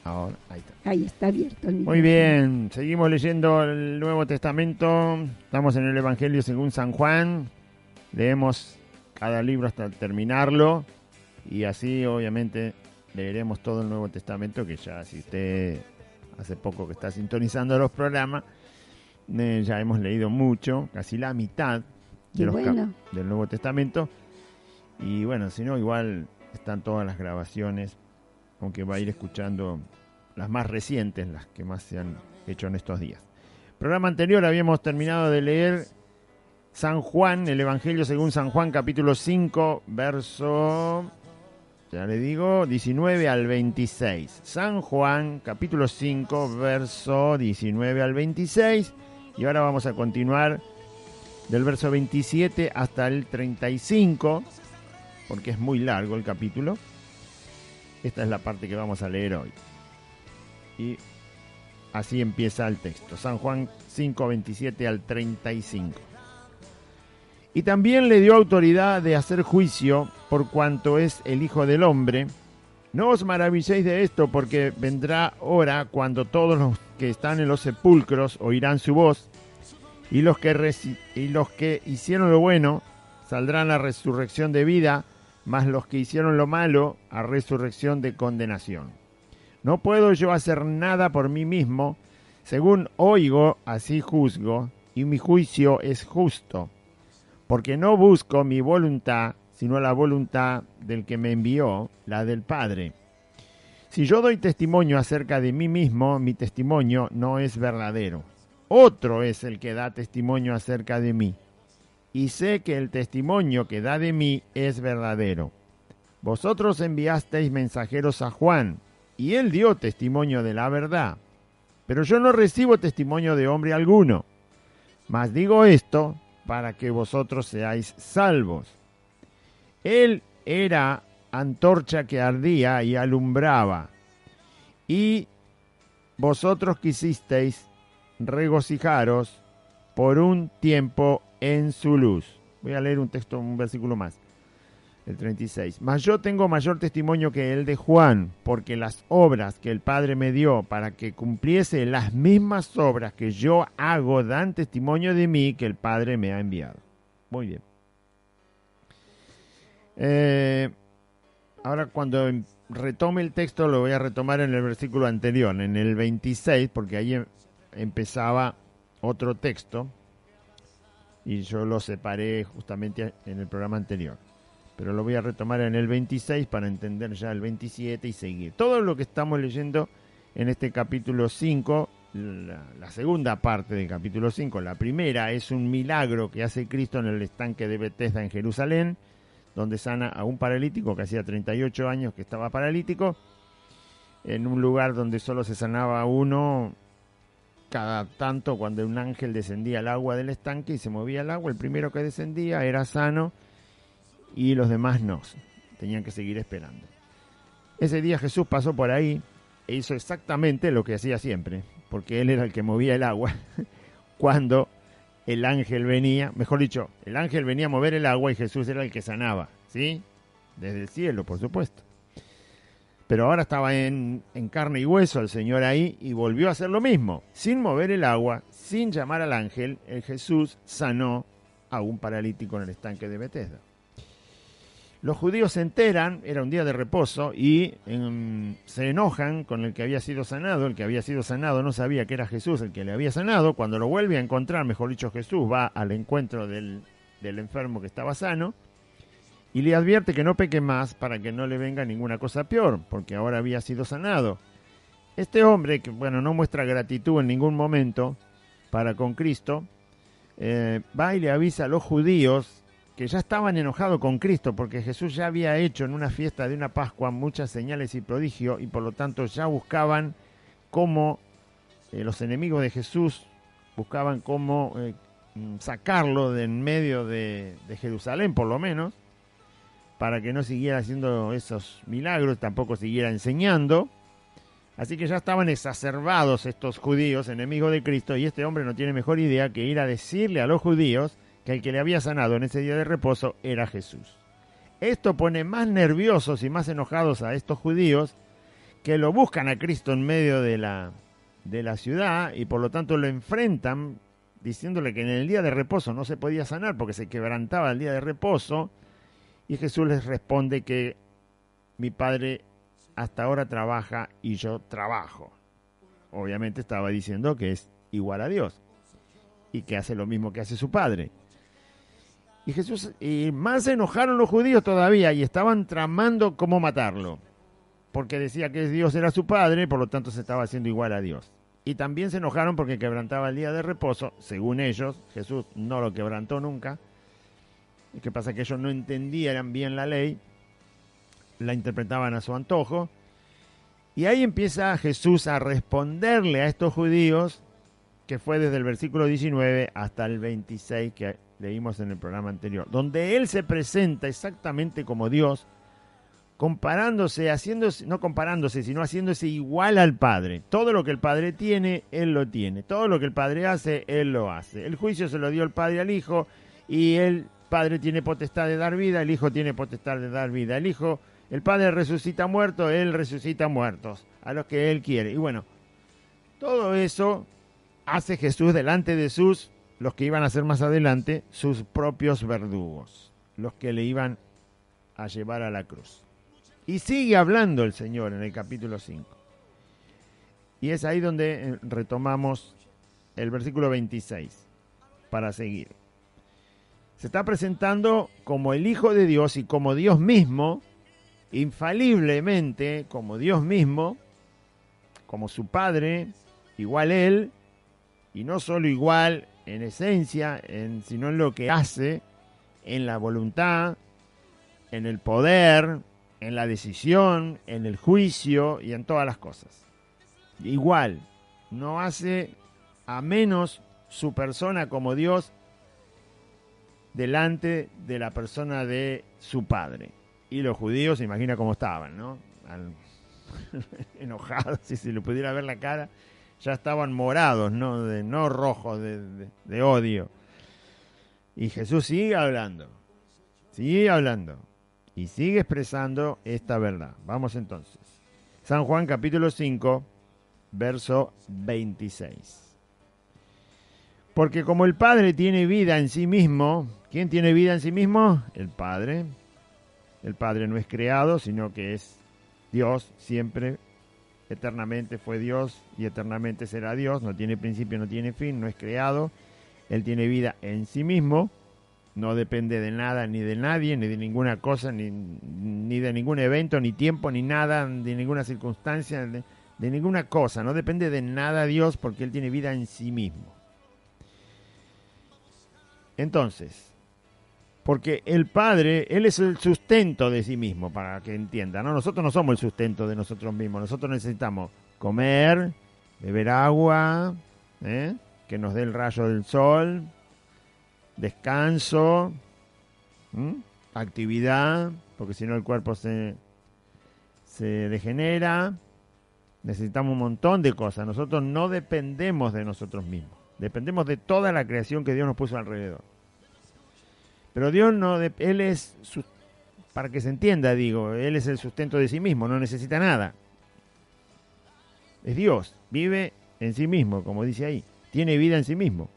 Ahora, ahí está. Ahí está abierto el micrófono. Muy bien, seguimos leyendo el Nuevo Testamento. Estamos en el Evangelio según San Juan. Leemos cada libro hasta terminarlo. Y así, obviamente, leeremos todo el Nuevo Testamento, que ya, si usted hace poco que está sintonizando los programas, ya hemos leído mucho, casi la mitad de del Nuevo Testamento. Y bueno, si no, igual están todas las grabaciones, aunque va a ir escuchando las más recientes, las que más se han hecho en estos días. Programa anterior habíamos terminado de leer San Juan, el Evangelio según San Juan, capítulo 5, verso, ya le digo, 19 al 26. San Juan, capítulo 5, verso 19 al 26. Y ahora vamos a continuar del verso 27 hasta el 35, porque es muy largo el capítulo. Esta es la parte que vamos a leer hoy. Y así empieza el texto. San Juan 5, 27 al 35. Y también le dio autoridad de hacer juicio por cuanto es el Hijo del Hombre. No os maravilléis de esto, porque vendrá hora cuando todos los que están en los sepulcros oirán su voz, y los que hicieron lo bueno saldrán a resurrección de vida, mas los que hicieron lo malo a resurrección de condenación. No puedo yo hacer nada por mí mismo, según oigo, así juzgo, y mi juicio es justo, porque no busco mi voluntad, sino la voluntad del que me envió, la del Padre. Si yo doy testimonio acerca de mí mismo, mi testimonio no es verdadero. Otro es el que da testimonio acerca de mí, y sé que el testimonio que da de mí es verdadero. Vosotros enviasteis mensajeros a Juan, y él dio testimonio de la verdad. Pero yo no recibo testimonio de hombre alguno. Mas digo esto para que vosotros seáis salvos. Él era antorcha que ardía y alumbraba, y vosotros quisisteis regocijaros por un tiempo en su luz. Voy a leer un versículo más. El 36. Mas yo tengo mayor testimonio que el de Juan, porque las obras que el Padre me dio para que cumpliese las mismas obras que yo hago dan testimonio de mí que el Padre me ha enviado. Muy bien. Ahora cuando retome el texto lo voy a retomar en el versículo anterior, en el 26, porque ahí empezaba otro texto y yo lo separé justamente en el programa anterior. Pero lo voy a retomar en el 26 para entender ya el 27 y seguir. Todo lo que estamos leyendo en este capítulo 5, la segunda parte del capítulo 5, la primera es un milagro que hace Cristo en el estanque de Betesda en Jerusalén, donde sana a un paralítico que hacía 38 años que estaba paralítico, en un lugar donde solo se sanaba uno cada tanto cuando un ángel descendía al agua del estanque y se movía el agua. El primero que descendía era sano, y los demás no, tenían que seguir esperando. Ese día Jesús pasó por ahí e hizo exactamente lo que hacía siempre, porque él era el que movía el agua cuando el ángel venía, mejor dicho, el ángel venía a mover el agua y Jesús era el que sanaba, ¿sí? Desde el cielo, por supuesto. Pero ahora estaba en carne y hueso el Señor ahí y volvió a hacer lo mismo. Sin mover el agua, sin llamar al ángel, el Jesús sanó a un paralítico en el estanque de Betesda. Los judíos se enteran, era un día de reposo, y se enojan con el que había sido sanado. El que había sido sanado no sabía que era Jesús el que le había sanado. Cuando lo vuelve a encontrar, mejor dicho, Jesús va al encuentro del enfermo que estaba sano y le advierte que no peque más para que no le venga ninguna cosa peor, porque ahora había sido sanado. Este hombre, que bueno, no muestra gratitud en ningún momento para con Cristo, va y le avisa a los judíos que ya estaban enojados con Cristo, porque Jesús ya había hecho en una fiesta de una Pascua muchas señales y prodigios, y por lo tanto ya buscaban cómo, los enemigos de Jesús buscaban cómo sacarlo de en medio de Jerusalén, por lo menos, para que no siguiera haciendo esos milagros, tampoco siguiera enseñando. Así que ya estaban exacerbados estos judíos, enemigos de Cristo, y este hombre no tiene mejor idea que ir a decirle a los judíos que el que le había sanado en ese día de reposo era Jesús. Esto pone más nerviosos y más enojados a estos judíos, que lo buscan a Cristo en medio de la ciudad y por lo tanto lo enfrentan diciéndole que en el día de reposo no se podía sanar porque se quebrantaba el día de reposo, y Jesús les responde que mi Padre hasta ahora trabaja y yo trabajo. Obviamente estaba diciendo que es igual a Dios y que hace lo mismo que hace su Padre. Y más se enojaron los judíos todavía y estaban tramando cómo matarlo, porque decía que Dios era su Padre, por lo tanto se estaba haciendo igual a Dios. Y también se enojaron porque quebrantaba el día de reposo, según ellos. Jesús no lo quebrantó nunca. Lo que pasa es que ellos no entendían bien la ley, la interpretaban a su antojo. Y ahí empieza Jesús a responderle a estos judíos, que fue desde el versículo 19 hasta el 26 que leímos en el programa anterior, donde Él se presenta exactamente como Dios, comparándose, no comparándose, sino haciéndose igual al Padre. Todo lo que el Padre tiene, Él lo tiene. Todo lo que el Padre hace, Él lo hace. El juicio se lo dio el Padre al Hijo, y el Padre tiene potestad de dar vida, el Hijo tiene potestad de dar vida. El Padre resucita muertos, Él resucita muertos, a los que Él quiere. Y bueno, todo eso hace Jesús delante de los que iban a ser más adelante, sus propios verdugos, los que le iban a llevar a la cruz. Y sigue hablando el Señor en el capítulo 5. Y es ahí donde retomamos el versículo 26 para seguir. Se está presentando como el Hijo de Dios y como Dios mismo, infaliblemente como Dios mismo, como su Padre, igual Él, y no solo igual en esencia, sino en lo que hace, en la voluntad, en el poder, en la decisión, en el juicio y en todas las cosas. Igual, no hace a menos su persona como Dios delante de la persona de su Padre. Y los judíos, se imagina cómo estaban, ¿no? Enojados, si se le pudiera ver la cara, ya estaban morados, no rojos de odio. Y Jesús sigue hablando. Y sigue expresando esta verdad. Vamos entonces. San Juan capítulo 5, verso 26. Porque como el Padre tiene vida en sí mismo, ¿quién tiene vida en sí mismo? El Padre. El Padre no es creado, sino que es Dios, siempre, eternamente fue Dios y eternamente será Dios. No tiene principio, no tiene fin, no es creado. Él tiene vida en sí mismo. No depende de nada, ni de nadie, ni de ninguna cosa, ni de ningún evento, ni tiempo, ni nada, de ninguna circunstancia, de ninguna cosa. No depende de nada Dios porque Él tiene vida en sí mismo. Entonces, porque el Padre, Él es el sustento de sí mismo, para que entiendan, ¿no? Nosotros no somos el sustento de nosotros mismos. Nosotros necesitamos comer, beber agua, que nos dé el rayo del sol, descanso, actividad, porque si no el cuerpo se degenera. Necesitamos un montón de cosas. Nosotros no dependemos de nosotros mismos, dependemos de toda la creación que Dios nos puso alrededor. Pero Dios Él es, para que se entienda, Él es el sustento de sí mismo, no necesita nada. Es Dios, vive en sí mismo, como dice ahí, tiene vida en sí mismo.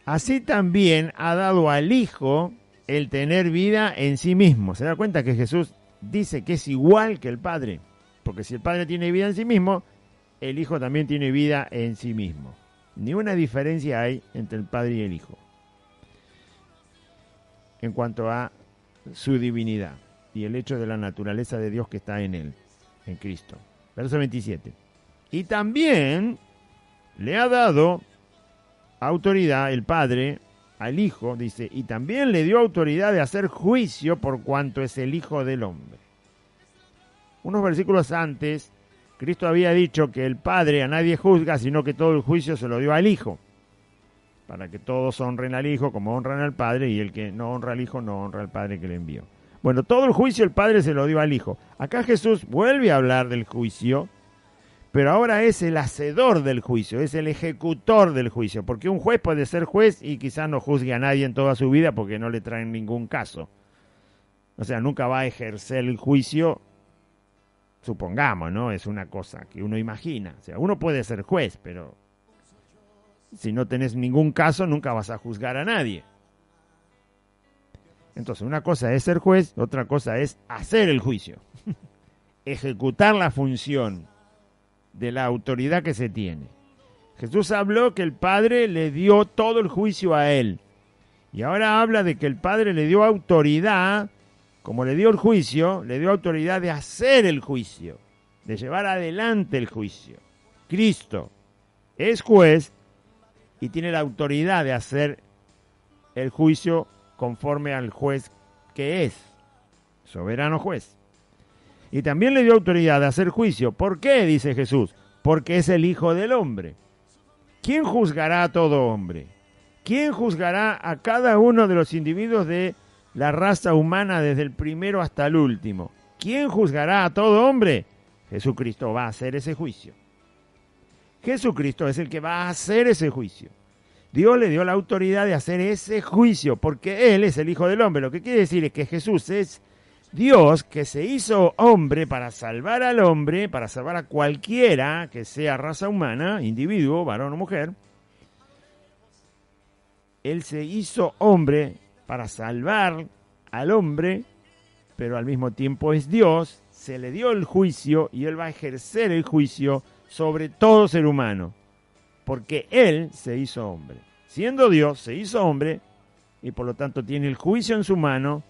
Así también ha dado al Hijo el tener vida en sí mismo. ¿Se da cuenta que Jesús dice que es igual que el Padre? Porque si el Padre tiene vida en sí mismo, el Hijo también tiene vida en sí mismo. Ni una diferencia hay entre el Padre y el Hijo en cuanto a su divinidad y el hecho de la naturaleza de Dios que está en Él, en Cristo. Verso 27. Y también le ha dado autoridad el Padre al Hijo, dice, y también le dio autoridad de hacer juicio por cuanto es el Hijo del Hombre. Unos versículos antes, Cristo había dicho que el Padre a nadie juzga, sino que todo el juicio se lo dio al Hijo, para que todos honren al Hijo como honran al Padre, y el que no honra al Hijo no honra al Padre que le envió. Bueno, todo el juicio el Padre se lo dio al Hijo. Acá Jesús vuelve a hablar del juicio, pero ahora es el hacedor del juicio, es el ejecutor del juicio, porque un juez puede ser juez y quizás no juzgue a nadie en toda su vida porque no le traen ningún caso. O sea, nunca va a ejercer el juicio supongamos, ¿no? Es una cosa que uno imagina. O sea, uno puede ser juez, pero si no tenés ningún caso, nunca vas a juzgar a nadie. Entonces, una cosa es ser juez, otra cosa es hacer el juicio. Ejecutar la función de la autoridad que se tiene. Jesús habló que el Padre le dio todo el juicio a él. Y ahora habla de que el Padre le dio autoridad, como le dio el juicio, le dio autoridad de hacer el juicio, de llevar adelante el juicio. Cristo es juez y tiene la autoridad de hacer el juicio conforme al juez que es, soberano juez. Y también le dio autoridad de hacer juicio. ¿Por qué? Dice Jesús. Porque es el Hijo del Hombre. ¿Quién juzgará a todo hombre? ¿Quién juzgará a cada uno de los individuos de la raza humana desde el primero hasta el último? ¿Quién juzgará a todo hombre? Jesucristo va a hacer ese juicio. Jesucristo es el que va a hacer ese juicio. Dios le dio la autoridad de hacer ese juicio porque Él es el Hijo del Hombre. Lo que quiere decir es que Jesús es Dios que se hizo hombre para salvar al hombre, para salvar a cualquiera que sea raza humana, individuo, varón o mujer. Él se hizo hombre para salvar al hombre, pero al mismo tiempo es Dios, se le dio el juicio y Él va a ejercer el juicio sobre todo ser humano, porque Él se hizo hombre. Siendo Dios, se hizo hombre y por lo tanto tiene el juicio en su mano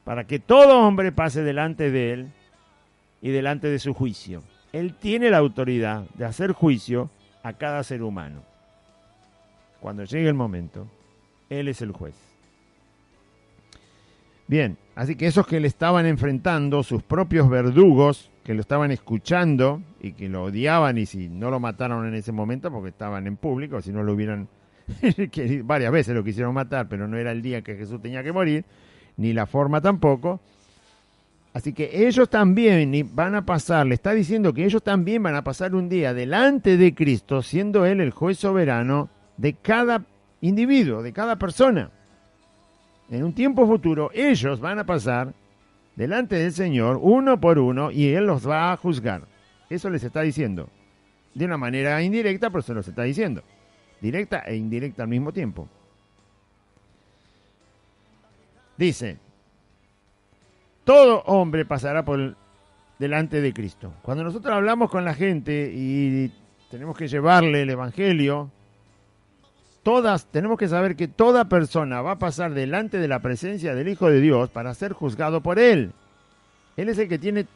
para que todo hombre pase delante de Él y delante de su juicio. Él tiene la autoridad de hacer juicio a cada ser humano. Cuando llegue el momento, Él es el juez. Bien, así que esos que le estaban enfrentando, sus propios verdugos, que lo estaban escuchando y que lo odiaban, y si no lo mataron en ese momento porque estaban en público, si no lo hubieran, que varias veces lo quisieron matar, pero no era el día que Jesús tenía que morir, ni la forma tampoco. Así que ellos también van a pasar, le está diciendo que ellos también van a pasar un día delante de Cristo, siendo Él el juez soberano de cada individuo, de cada persona. En un tiempo futuro, ellos van a pasar delante del Señor, uno por uno, y Él los va a juzgar. Eso les está diciendo. De una manera indirecta, pero se los está diciendo. Directa e indirecta al mismo tiempo. Dice, todo hombre pasará por delante de Cristo. Cuando nosotros hablamos con la gente y tenemos que llevarle el Evangelio, tenemos que saber que toda persona va a pasar delante de la presencia del Hijo de Dios para ser juzgado por Él. Él es el que tiene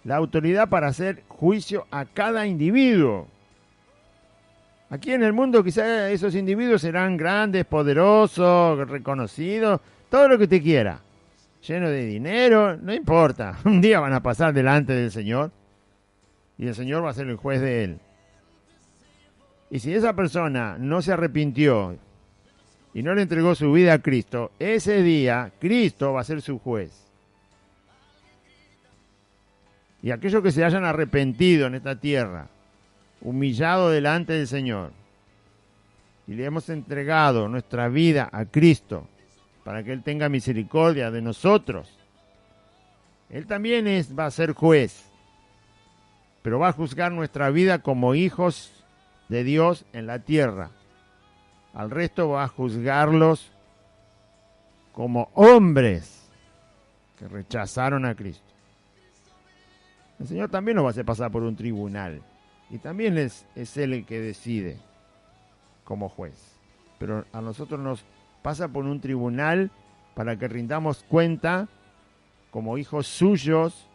la autoridad para hacer juicio a cada individuo. Aquí en el mundo quizás esos individuos serán grandes, poderosos, reconocidos, todo lo que usted quiera, lleno de dinero, no importa. Un día van a pasar delante del Señor y el Señor va a ser el juez de él. Y si esa persona no se arrepintió y no le entregó su vida a Cristo, ese día Cristo va a ser su juez. Y aquellos que se hayan arrepentido en esta tierra, humillado delante del Señor, y le hemos entregado nuestra vida a Cristo para que Él tenga misericordia de nosotros, Él también va a ser juez, pero va a juzgar nuestra vida como hijos de Dios en la tierra. Al resto va a juzgarlos como hombres que rechazaron a Cristo. El Señor también nos va a hacer pasar por un tribunal y también es Él el que decide como juez. Pero a nosotros nos pasa por un tribunal para que rindamos cuenta como hijos suyos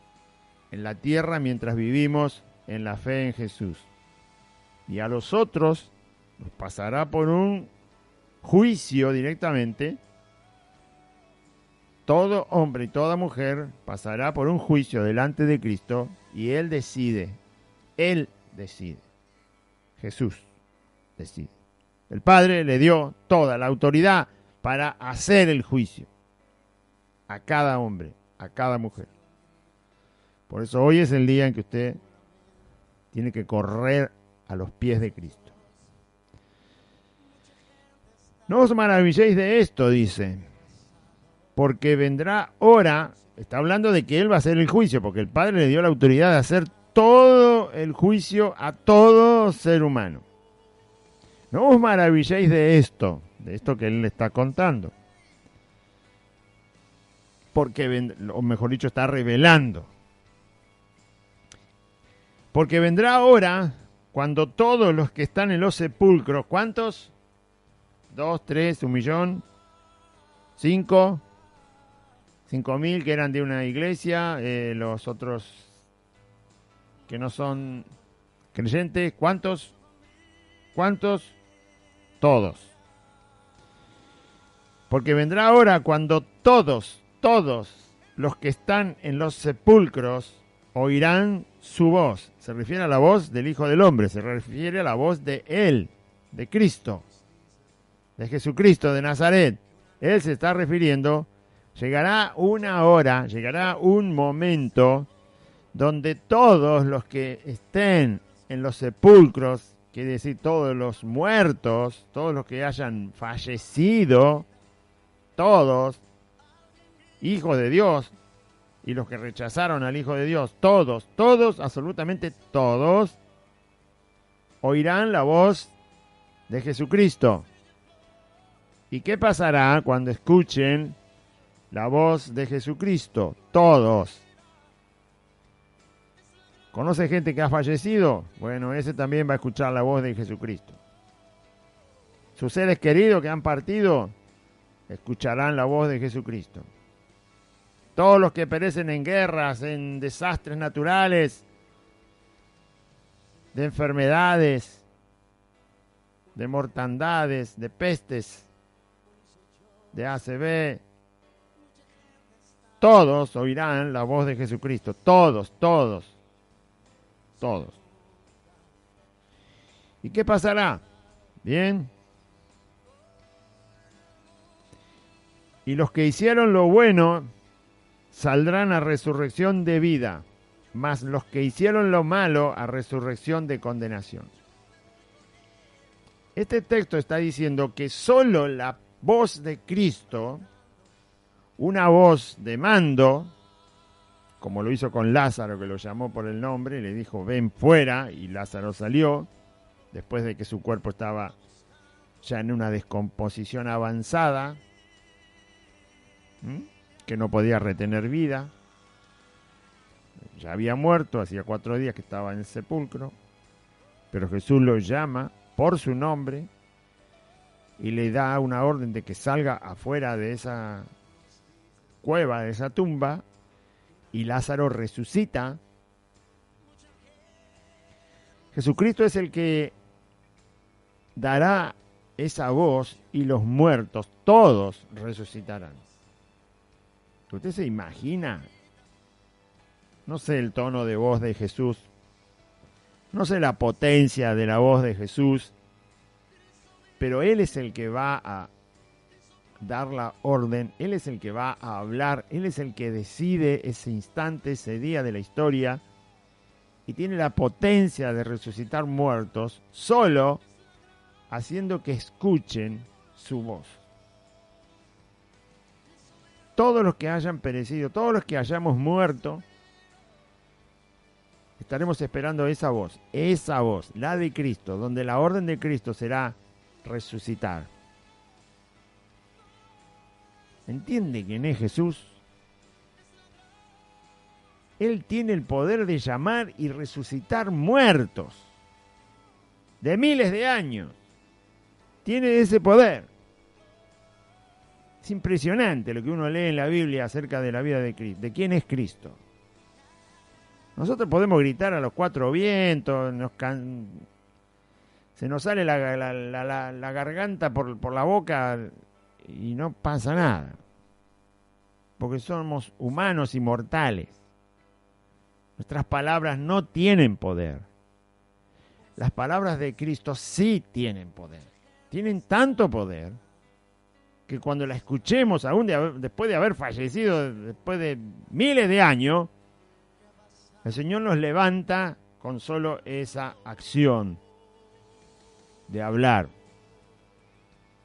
en la tierra mientras vivimos en la fe en Jesús. Y a los otros nos pasará por un juicio directamente. Todo hombre y toda mujer pasará por un juicio delante de Cristo y Él decide. Él decide. Jesús decide. El Padre le dio toda la autoridad para hacer el juicio a cada hombre, a cada mujer. Por eso hoy es el día en que usted tiene que correr a los pies de Cristo. No os maravilléis de esto, dice, porque vendrá hora está hablando de que Él va a hacer el juicio, porque el Padre le dio la autoridad de hacer todo el juicio a todo ser humano. No os maravilléis de esto que Él le está contando. Porque, o mejor dicho, está revelando. Porque vendrá ahora cuando todos los que están en los sepulcros, ¿cuántos? 2, 3, 1.000.000, 5, 5.000 que eran de una iglesia, los otros que no son creyentes, ¿cuántos? ¿Cuántos? Todos. Porque vendrá ahora cuando todos los que están en los sepulcros oirán su voz. Se refiere a la voz del Hijo del Hombre, se refiere a la voz de Él, de Cristo, de Jesucristo de Nazaret. Él se está refiriendo, llegará una hora, llegará un momento donde todos los que estén en los sepulcros, quiere decir todos los muertos, todos los que hayan fallecido, todos, hijos de Dios, y los que rechazaron al Hijo de Dios, todos, absolutamente todos, oirán la voz de Jesucristo. ¿Y qué pasará cuando escuchen la voz de Jesucristo? Todos. ¿Conoce gente que ha fallecido? Bueno, ese también va a escuchar la voz de Jesucristo. Sus seres queridos que han partido escucharán la voz de Jesucristo. Todos los que perecen en guerras, en desastres naturales, de enfermedades, de mortandades, de pestes, de ACV, todos oirán la voz de Jesucristo. Todos. ¿Y qué pasará? Bien. Y los que hicieron lo bueno saldrán a resurrección de vida, mas los que hicieron lo malo a resurrección de condenación. Este texto está diciendo que solo la voz de Cristo, una voz de mando, como lo hizo con Lázaro, que lo llamó por el nombre, y le dijo, ven fuera, y Lázaro salió, después de que su cuerpo estaba ya en una descomposición avanzada, que no podía retener vida, ya había muerto, hacía 4 días que estaba en el sepulcro, pero Jesús lo llama por su nombre y le da una orden de que salga afuera de esa cueva, de esa tumba, y Lázaro resucita. Jesucristo es el que dará esa voz y los muertos, todos resucitarán. ¿Usted se imagina? No sé el tono de voz de Jesús, no sé la potencia de la voz de Jesús, pero Él es el que va a dar la orden, Él es el que va a hablar, Él es el que decide ese instante, ese día de la historia, y tiene la potencia de resucitar muertos solo haciendo que escuchen su voz. Todos los que hayan perecido, todos los que hayamos muerto, estaremos esperando esa voz, la de Cristo, donde la orden de Cristo será resucitar. ¿Entiende quién es Jesús? Él tiene el poder de llamar y resucitar muertos de miles de años. Tiene ese poder. Es impresionante lo que uno lee en la Biblia acerca de la vida de Cristo, de quién es Cristo. Nosotros podemos gritar a los 4 vientos, se nos sale la garganta por la boca y no pasa nada, porque somos humanos y mortales. Nuestras palabras no tienen poder. Las palabras de Cristo sí tienen poder. Tienen tanto poder que cuando la escuchemos, aún después de haber fallecido, después de miles de años, el Señor nos levanta con solo esa acción de hablar.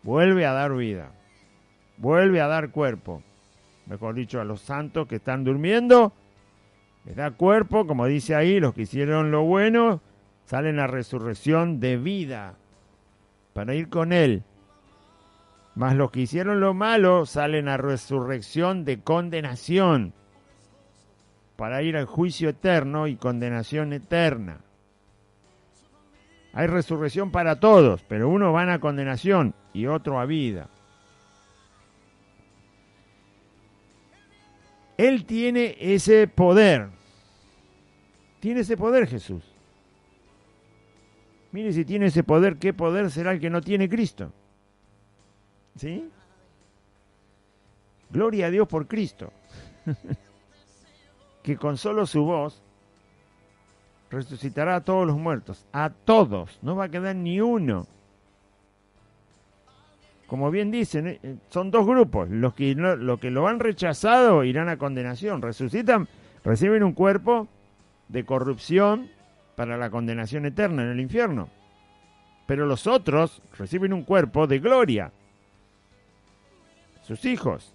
Vuelve a dar vida, vuelve a dar cuerpo, mejor dicho, a los santos que están durmiendo, les da cuerpo, como dice ahí, los que hicieron lo bueno, salen a resurrección de vida, para ir con Él. Mas los que hicieron lo malo, salen a resurrección de condenación, para ir al juicio eterno y condenación eterna. Hay resurrección para todos, pero unos van a condenación y otro a vida. Él tiene ese poder. Tiene ese poder Jesús. Mire si tiene ese poder, ¿qué poder será el que no tiene Cristo? ¿Sí? Gloria a Dios por Cristo. Que con solo su voz resucitará a todos los muertos. A todos. No va a quedar ni uno. Como bien dicen, son dos grupos. Los que lo han rechazado irán a condenación. Resucitan, reciben un cuerpo de corrupción para la condenación eterna en el infierno. Pero los otros reciben un cuerpo de gloria. Sus hijos.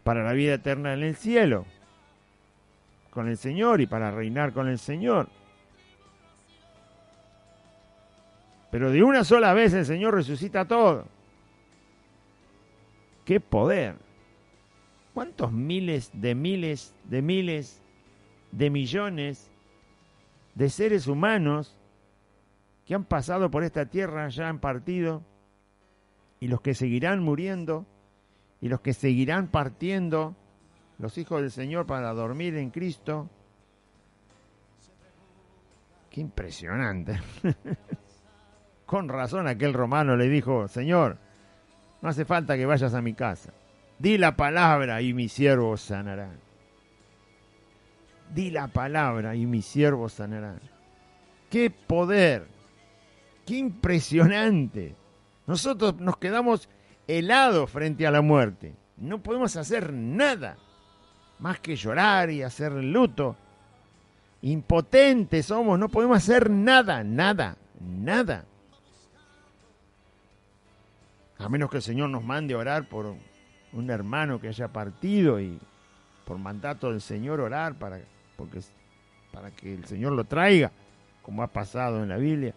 Para la vida eterna en el cielo. Con el Señor y para reinar con el Señor. Pero de una sola vez el Señor resucita todo. ¡Qué poder! ¿Cuántos miles de millones de seres humanos que han pasado por esta tierra ya han partido? Y los que seguirán muriendo, y los que seguirán partiendo, los hijos del Señor para dormir en Cristo. ¡Qué impresionante! Con razón aquel romano le dijo: Señor, no hace falta que vayas a mi casa. Di la palabra y mi siervo sanará. Di la palabra y mi siervo sanará. ¡Qué poder! ¡Qué impresionante! Nosotros nos quedamos helados frente a la muerte. No podemos hacer nada más que llorar y hacer luto. Impotentes somos, no podemos hacer nada. A menos que el Señor nos mande a orar por un hermano que haya partido y por mandato del Señor orar para que el Señor lo traiga, como ha pasado en la Biblia.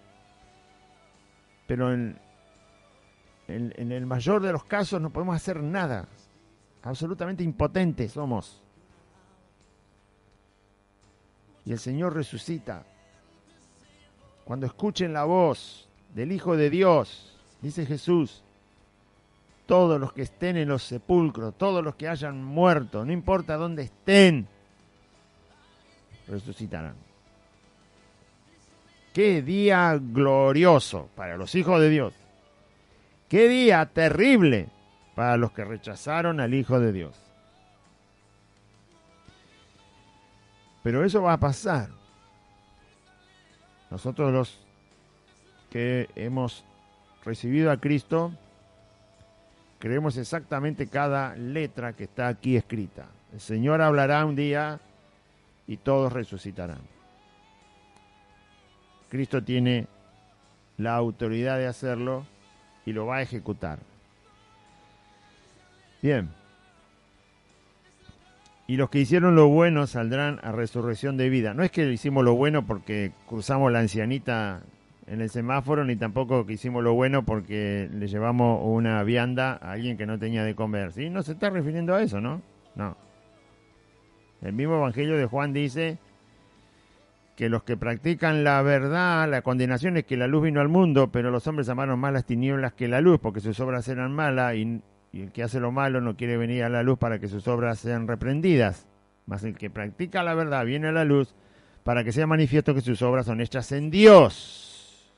Pero en el mayor de los casos no podemos hacer nada. Absolutamente impotentes somos. Y el Señor resucita. Cuando escuchen la voz del Hijo de Dios, dice Jesús, todos los que estén en los sepulcros, todos los que hayan muerto, no importa dónde estén, resucitarán. ¡Qué día glorioso para los hijos de Dios! ¡Qué día terrible para los que rechazaron al Hijo de Dios! Pero eso va a pasar. Nosotros los que hemos recibido a Cristo, creemos exactamente cada letra que está aquí escrita. El Señor hablará un día y todos resucitarán. Cristo tiene la autoridad de hacerlo y lo va a ejecutar. Bien. Y los que hicieron lo bueno saldrán a resurrección de vida. No es que hicimos lo bueno porque cruzamos la ancianita en el semáforo, ni tampoco que hicimos lo bueno porque le llevamos una vianda a alguien que no tenía de comer. ¿Sí? No se está refiriendo a eso, ¿no? No. El mismo Evangelio de Juan dice que los que practican la verdad, la condenación es que la luz vino al mundo, pero los hombres amaron más las tinieblas que la luz, porque sus obras eran malas, y el que hace lo malo no quiere venir a la luz para que sus obras sean reprendidas. Mas el que practica la verdad viene a la luz para que sea manifiesto que sus obras son hechas en Dios.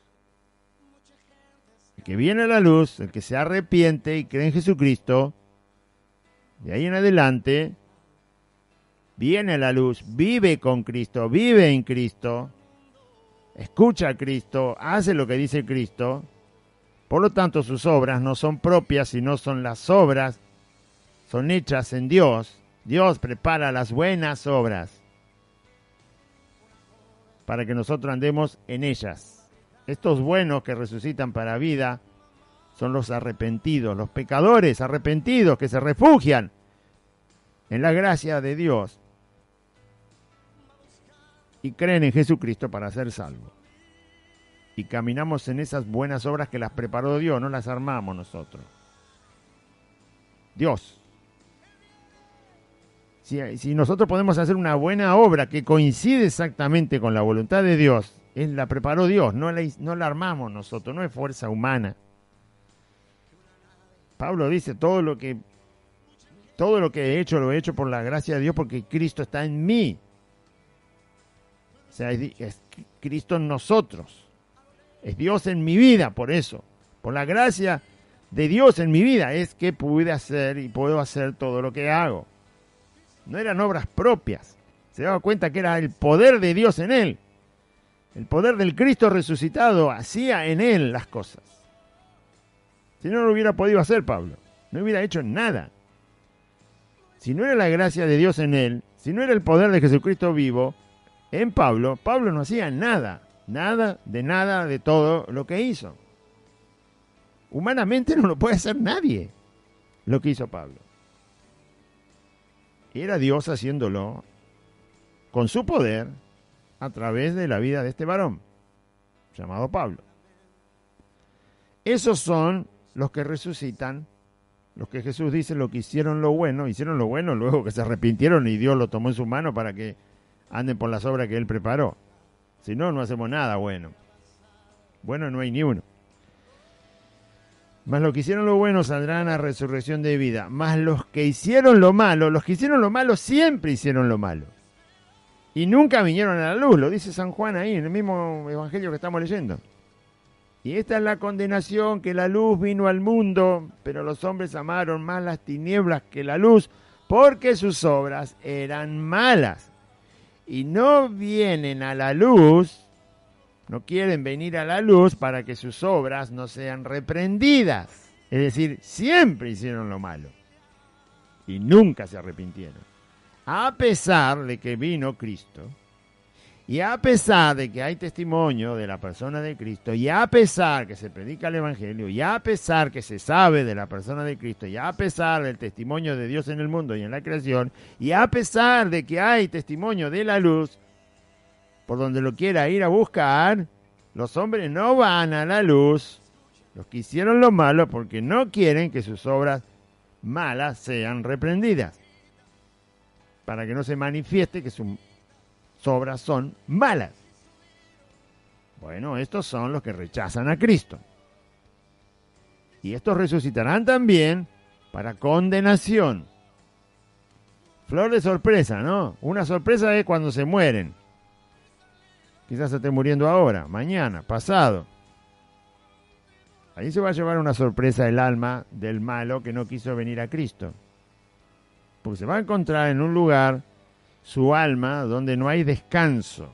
El que viene a la luz, el que se arrepiente y cree en Jesucristo, de ahí en adelante viene a la luz, vive con Cristo, vive en Cristo, escucha a Cristo, hace lo que dice Cristo. Por lo tanto, sus obras no son propias, sino son las obras, son hechas en Dios. Dios prepara las buenas obras para que nosotros andemos en ellas. Estos buenos que resucitan para vida son los arrepentidos, los pecadores arrepentidos que se refugian en la gracia de Dios y creen en Jesucristo para ser salvos. Y caminamos en esas buenas obras que las preparó Dios, no las armamos nosotros. Dios. Si nosotros podemos hacer una buena obra que coincide exactamente con la voluntad de Dios, la preparó Dios, no la armamos nosotros, no es fuerza humana. Pablo dice, todo lo que he hecho, lo he hecho por la gracia de Dios porque Cristo está en mí. O sea, es Cristo en nosotros. Es Dios en mi vida, por eso. Por la gracia de Dios en mi vida es que pude hacer y puedo hacer todo lo que hago. No eran obras propias. Se daba cuenta que era el poder de Dios en él. El poder del Cristo resucitado hacía en él las cosas. Si no, no lo hubiera podido hacer Pablo. No hubiera hecho nada. Si no era la gracia de Dios en él, si no era el poder de Jesucristo vivo en Pablo, Pablo no hacía nada. Nada de todo lo que hizo. Humanamente no lo puede hacer nadie lo que hizo Pablo. Era Dios haciéndolo con su poder a través de la vida de este varón llamado Pablo. Esos son los que resucitan, los que Jesús dice lo que hicieron lo bueno luego que se arrepintieron y Dios lo tomó en su mano para que anden por las obras que Él preparó. Si no, no hacemos nada bueno. Bueno, no hay ni uno. Mas los que hicieron lo bueno saldrán a resurrección de vida. Mas los que hicieron lo malo siempre hicieron lo malo. Y nunca vinieron a la luz, lo dice San Juan ahí, en el mismo evangelio que estamos leyendo. Y esta es la condenación, que la luz vino al mundo, pero los hombres amaron más las tinieblas que la luz, porque sus obras eran malas. Y no vienen a la luz, no quieren venir a la luz para que sus obras no sean reprendidas. Es decir, siempre hicieron lo malo y nunca se arrepintieron. A pesar de que vino Cristo, y a pesar de que hay testimonio de la persona de Cristo, y a pesar que se predica el Evangelio, y a pesar que se sabe de la persona de Cristo, y a pesar del testimonio de Dios en el mundo y en la creación, y a pesar de que hay testimonio de la luz, por donde lo quiera ir a buscar, los hombres no van a la luz, los que hicieron lo malo, porque no quieren que sus obras malas sean reprendidas, para que no se manifieste que sus obras son malas. Bueno, estos son los que rechazan a Cristo. Y estos resucitarán también para condenación. Flor de sorpresa, ¿no? Una sorpresa es cuando se mueren. Quizás se esté muriendo ahora, mañana, pasado. Ahí se va a llevar una sorpresa el alma del malo que no quiso venir a Cristo. Porque se va a encontrar en un lugar su alma donde no hay descanso,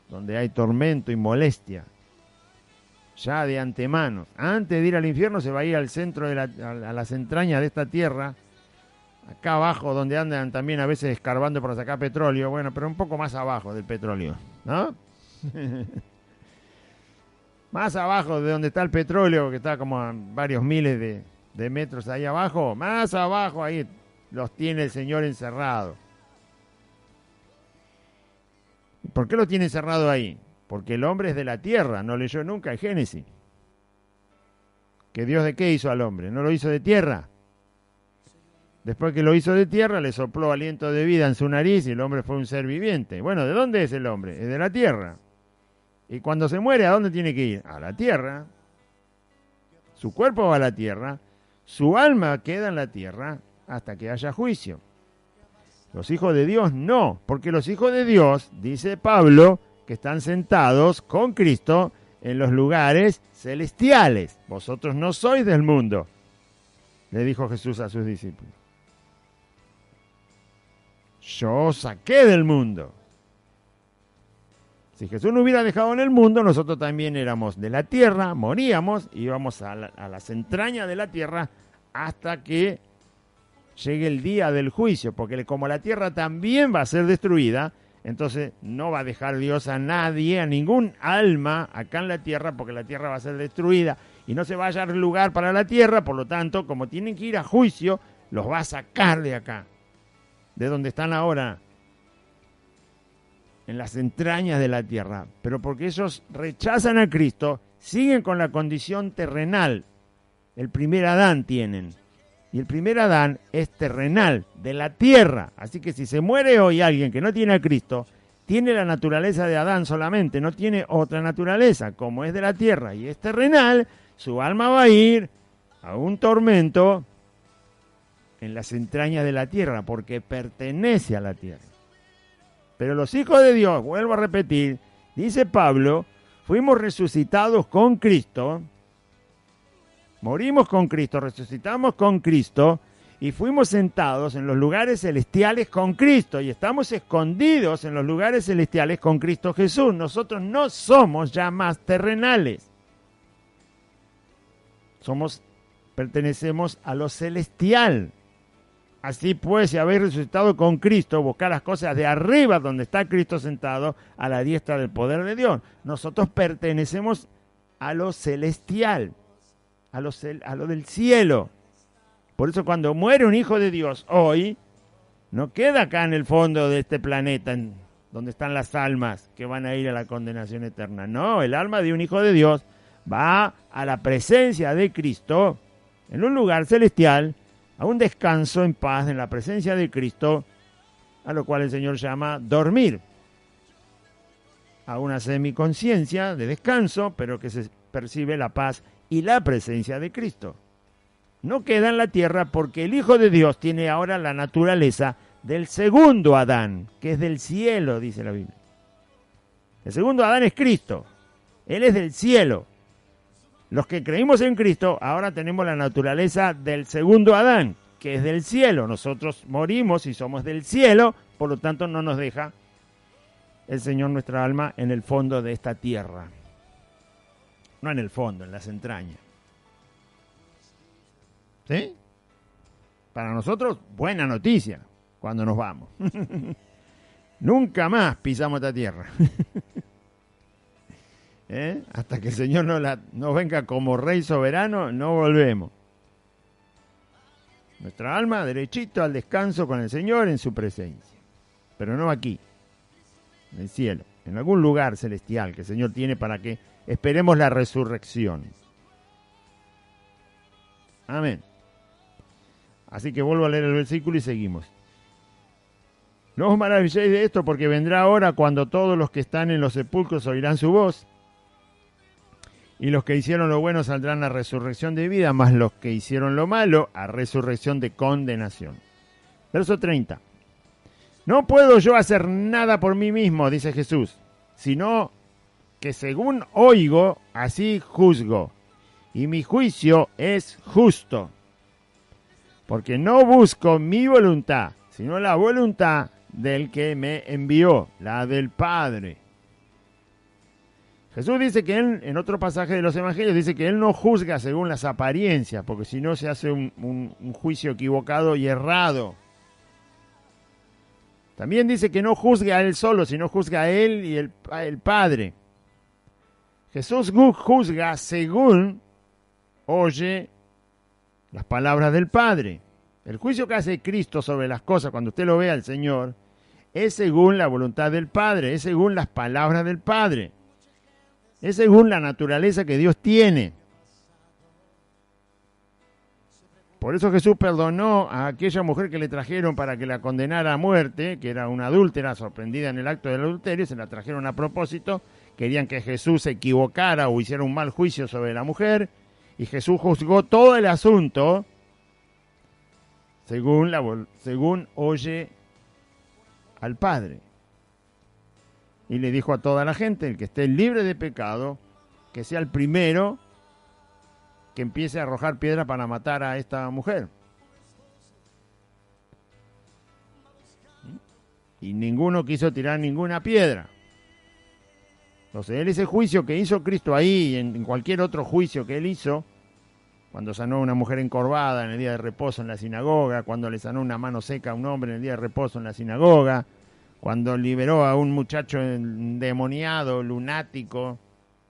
donde hay tormento y molestia, ya de antemano. Antes de ir al infierno se va a ir al centro de a las entrañas de esta tierra, acá abajo donde andan también a veces escarbando para sacar petróleo, bueno, pero un poco más abajo del petróleo, ¿no? Más abajo de donde está el petróleo, que está como a varios miles de metros ahí abajo, más abajo ahí los tiene el Señor encerrados. ¿Por qué lo tiene encerrado ahí? Porque el hombre es de la tierra, no leyó nunca el Génesis. ¿Que Dios de qué hizo al hombre? ¿No lo hizo de tierra? Después que lo hizo de tierra, le sopló aliento de vida en su nariz y el hombre fue un ser viviente. Bueno, ¿de dónde es el hombre? Es de la tierra. Y cuando se muere, ¿a dónde tiene que ir? A la tierra. Su cuerpo va a la tierra, su alma queda en la tierra hasta que haya juicio. Los hijos de Dios no, porque los hijos de Dios, dice Pablo, que están sentados con Cristo en los lugares celestiales. Vosotros no sois del mundo, le dijo Jesús a sus discípulos. Yo os saqué del mundo. Si Jesús no hubiera dejado en el mundo, nosotros también éramos de la tierra, moríamos, íbamos a las entrañas de la tierra hasta que llegue el día del juicio, porque como la tierra también va a ser destruida, entonces no va a dejar Dios a nadie, a ningún alma acá en la tierra, porque la tierra va a ser destruida y no se va a hallar lugar para la tierra. Por lo tanto, como tienen que ir a juicio, los va a sacar de acá, de donde están ahora, en las entrañas de la tierra. Pero porque ellos rechazan a Cristo, siguen con la condición terrenal. El primer Adán tienen. Y el primer Adán es terrenal, de la tierra. Así que si se muere hoy alguien que no tiene a Cristo, tiene la naturaleza de Adán solamente, no tiene otra naturaleza. Como es de la tierra y es terrenal, su alma va a ir a un tormento en las entrañas de la tierra, porque pertenece a la tierra. Pero los hijos de Dios, vuelvo a repetir, dice Pablo, fuimos resucitados con Cristo, morimos con Cristo, resucitamos con Cristo y fuimos sentados en los lugares celestiales con Cristo y estamos escondidos en los lugares celestiales con Cristo Jesús. Nosotros no somos ya más terrenales. Pertenecemos a lo celestial. Así pues, si habéis resucitado con Cristo, buscad las cosas de arriba donde está Cristo sentado a la diestra del poder de Dios. Nosotros pertenecemos a lo celestial, a lo del cielo. Por eso cuando muere un hijo de Dios hoy, no queda acá en el fondo de este planeta, donde están las almas que van a ir a la condenación eterna. No, el alma de un hijo de Dios va a la presencia de Cristo, en un lugar celestial, a un descanso en paz en la presencia de Cristo, a lo cual el Señor llama dormir. A una semiconciencia de descanso, pero que se percibe la paz y la presencia de Cristo. No queda en la tierra porque el Hijo de Dios tiene ahora la naturaleza del segundo Adán, que es del cielo, dice la Biblia. El segundo Adán es Cristo. Él es del cielo. Los que creímos en Cristo ahora tenemos la naturaleza del segundo Adán, que es del cielo. Nosotros morimos y somos del cielo, por lo tanto no nos deja el Señor nuestra alma en el fondo de esta tierra. No en el fondo, en las entrañas. ¿Sí? Para nosotros, buena noticia cuando nos vamos. Nunca más pisamos esta tierra. Hasta que el Señor nos venga como Rey soberano, no volvemos. Nuestra alma derechito al descanso con el Señor en su presencia. Pero no aquí, en el cielo, en algún lugar celestial que el Señor tiene para que esperemos la resurrección. Amén. Así que vuelvo a leer el versículo y seguimos. No os maravilléis de esto, porque vendrá hora cuando todos los que están en los sepulcros oirán su voz, y los que hicieron lo bueno saldrán a resurrección de vida, mas los que hicieron lo malo a resurrección de condenación. Verso 30. No puedo yo hacer nada por mí mismo, dice Jesús, sino que según oigo, así juzgo, y mi juicio es justo. Porque no busco mi voluntad, sino la voluntad del que me envió, la del Padre. Jesús dice que él, en otro pasaje de los evangelios, dice que él no juzga según las apariencias, porque si no se hace un juicio equivocado y errado. También dice que no juzga a él solo, sino juzga a él y el Padre. Jesús juzga según oye las palabras del Padre. El juicio que hace Cristo sobre las cosas, cuando usted lo ve al Señor, es según la voluntad del Padre, es según las palabras del Padre, es según la naturaleza que Dios tiene. Por eso Jesús perdonó a aquella mujer que le trajeron para que la condenara a muerte, que era una adúltera sorprendida en el acto del adulterio, se la trajeron a propósito, querían que Jesús se equivocara o hiciera un mal juicio sobre la mujer, y Jesús juzgó todo el asunto según oye al Padre. Y le dijo a toda la gente, el que esté libre de pecado, que sea el primero que empiece a arrojar piedra para matar a esta mujer. Y ninguno quiso tirar ninguna piedra. Entonces, ese juicio que hizo Cristo ahí y en cualquier otro juicio que él hizo, cuando sanó a una mujer encorvada en el día de reposo en la sinagoga, cuando le sanó una mano seca a un hombre en el día de reposo en la sinagoga, cuando liberó a un muchacho endemoniado, lunático,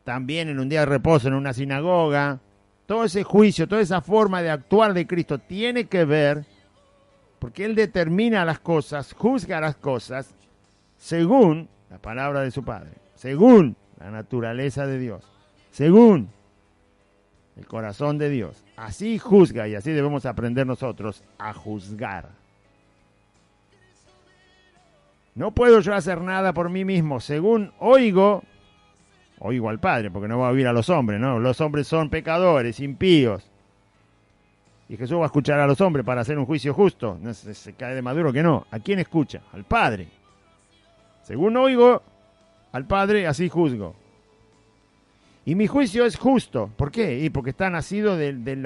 también en un día de reposo en una sinagoga, todo ese juicio, toda esa forma de actuar de Cristo tiene que ver porque Él determina las cosas, juzga las cosas según la palabra de su Padre, según la naturaleza de Dios, según el corazón de Dios. Así juzga y así debemos aprender nosotros a juzgar. No puedo yo hacer nada por mí mismo, según oigo al Padre, porque no va a oír a los hombres, ¿no? Los hombres son pecadores, impíos. Y Jesús va a escuchar a los hombres para hacer un juicio justo. No se cae de maduro que no. ¿A quién escucha? Al Padre. Según oigo al Padre, así juzgo. Y mi juicio es justo. ¿Por qué? Y porque está nacido de